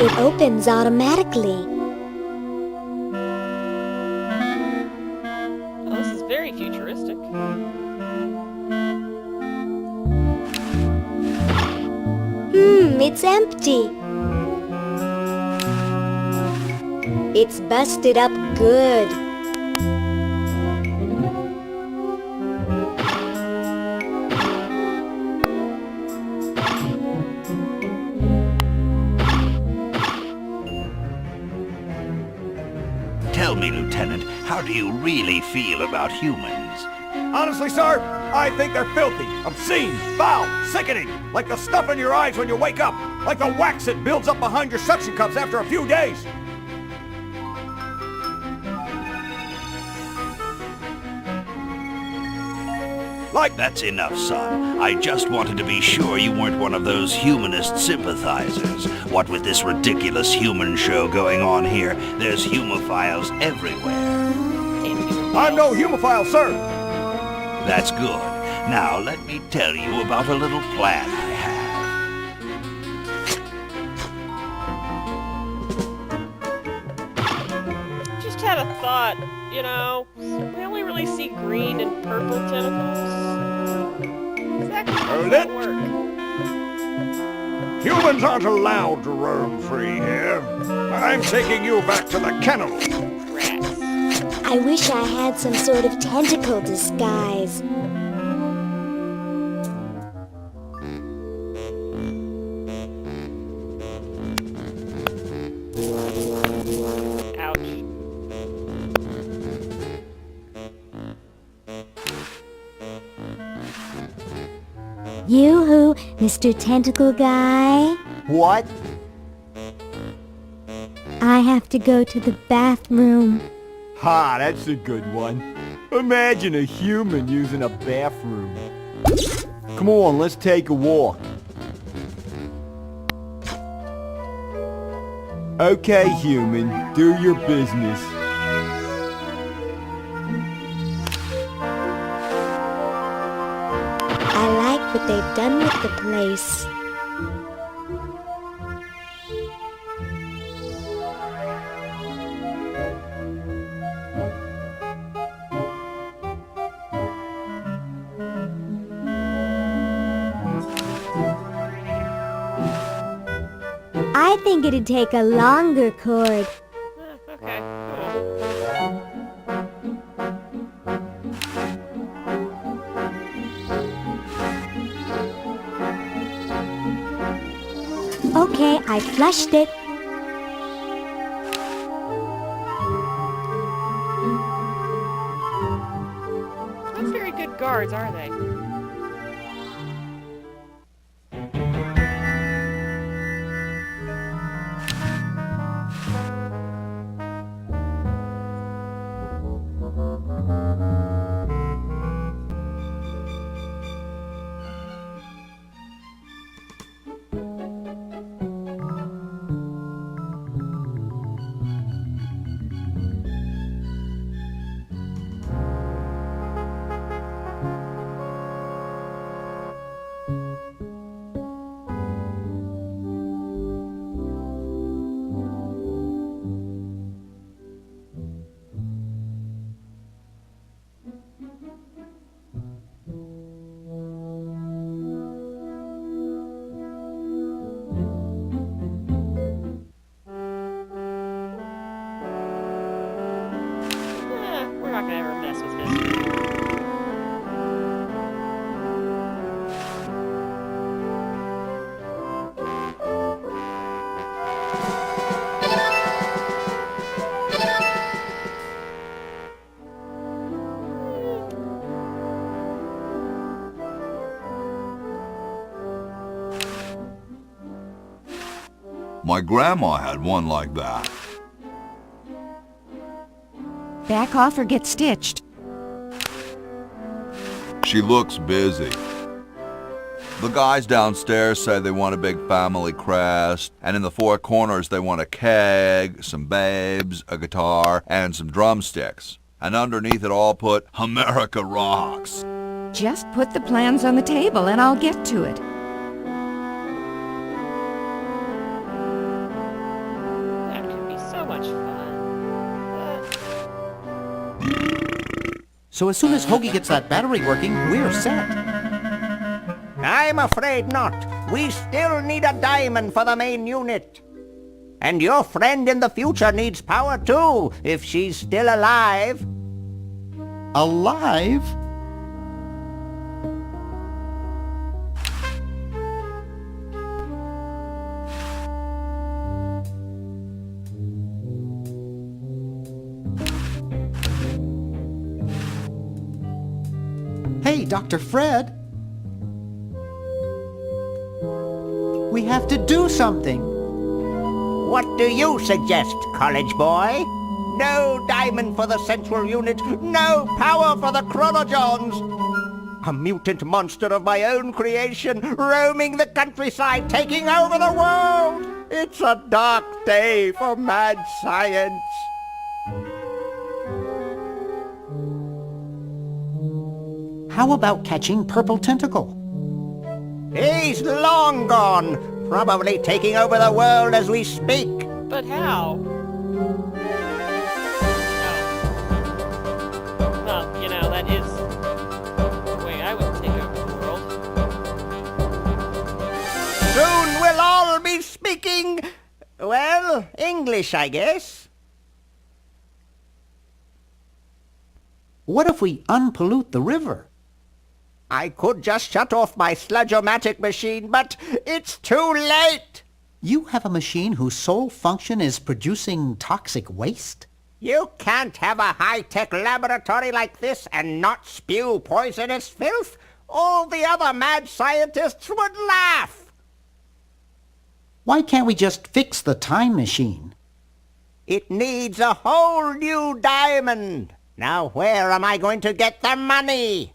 It opens automatically. Oh, this is very futuristic. It's empty. It's busted up good. Tell me, Lieutenant, how do you really feel about humans? Honestly, sir, I think they're filthy, obscene, foul, sickening, like the stuff in your eyes when you wake up, like the wax that builds up behind your suction cups after a few days. That's enough, son. I just wanted to be sure you weren't one of those humanist sympathizers. What with this ridiculous human show going on here, there's humophiles everywhere. I'm no humophile, sir. That's good. Now, let me tell you about a little plan I have. Just had a thought, you know, we only really see green and purple tentacles. Exactly how does that work? Humans aren't allowed to roam free here. I'm taking you back to the kennel. I wish I had some sort of tentacle disguise. Ouch. Yoo-hoo, Mr. Tentacle Guy. What? I have to go to the bathroom. Ha, that's a good one. Imagine a human using a bathroom. Come on, let's take a walk. Okay, human, do your business. I like what they've done with the place. I think it'd take a longer cord. Okay, Okay, I flushed it. Not very good guards, are they? We're not gonna ever mess with history. My grandma had one like that. Back off or get stitched. She looks busy. The guys downstairs say they want a big family crest, and in the four corners they want a keg, some babes, a guitar, and some drumsticks. And underneath it all put, America Rocks. Just put the plans on the table and I'll get to it. That could be so much fun. So as soon as Hoagie gets that battery working, we're set. I'm afraid not. We still need a diamond for the main unit. And your friend in the future needs power too, if she's still alive. Alive? Hey, Dr. Fred. We have to do something. What do you suggest, college boy? No diamond for the central unit, no power for the chronojons. A mutant monster of my own creation, roaming the countryside, taking over the world. It's a dark day for mad science. How about catching Purple Tentacle? He's long gone, probably taking over the world as we speak. But how? Well, you know, that is the way I would take over the world. Soon we'll all be speaking, well, English, I guess. What if we unpollute the river? I could just shut off my sludge-o-matic machine, but it's too late. You have a machine whose sole function is producing toxic waste? You can't have a high-tech laboratory like this and not spew poisonous filth. All the other mad scientists would laugh. Why can't we just fix the time machine? It needs a whole new diamond. Now where am I going to get the money?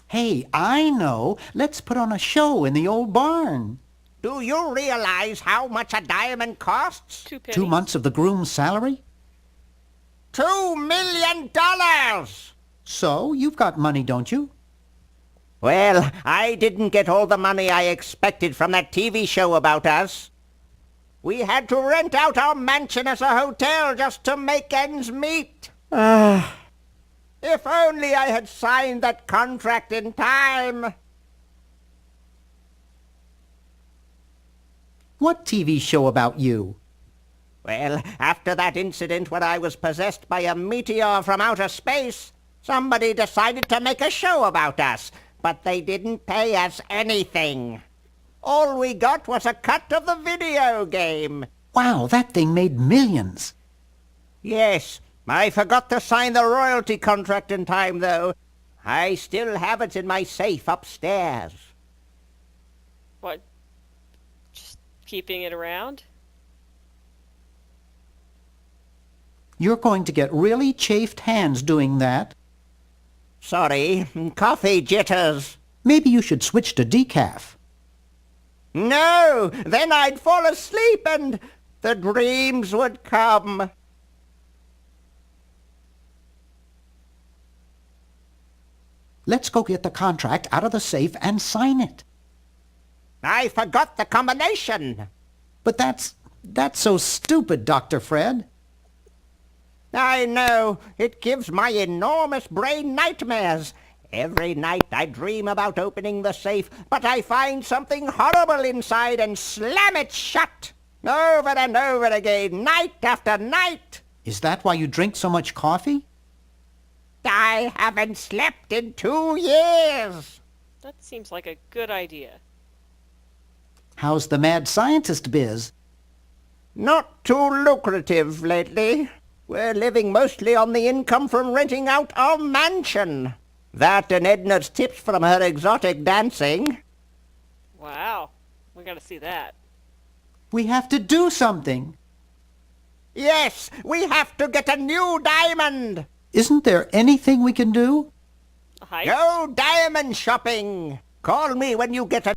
Hey, I know. Let's put on a show in the old barn. Do you realize how much a diamond costs? 2 pennies. 2 months of the groom's salary? $2 million! So, you've got money, don't you? Well, I didn't get all the money I expected from that TV show about us. We had to rent out our mansion as a hotel just to make ends meet. If only I had signed that contract in time. What TV show about you? Well, after that incident when I was possessed by a meteor from outer space, somebody decided to make a show about us, but they didn't pay us anything. All we got was a cut of the video game. Wow, that thing made millions. Yes, I forgot to sign the royalty contract in time, though. I still have it in my safe upstairs. What? Just keeping it around? You're going to get really chafed hands doing that. Sorry, coffee jitters. Maybe you should switch to decaf. No, then I'd fall asleep and the dreams would come. Let's go get the contract out of the safe and sign it. I forgot the combination. But that's so stupid, Dr. Fred. I know. It gives my enormous brain nightmares. Every night I dream about opening the safe, but I find something horrible inside and slam it shut. Over and over again, night after night. Is that why you drink so much coffee? I haven't slept in 2 years. That seems like a good idea. How's the mad scientist biz? Not too lucrative lately. We're living mostly on the income from renting out our mansion. That and Edna's tips from her exotic dancing. Wow. We gotta see that. We have to do something. Yes, we have to get a new diamond. Isn't there anything we can do? A hike? Go diamond shopping. Call me when you get a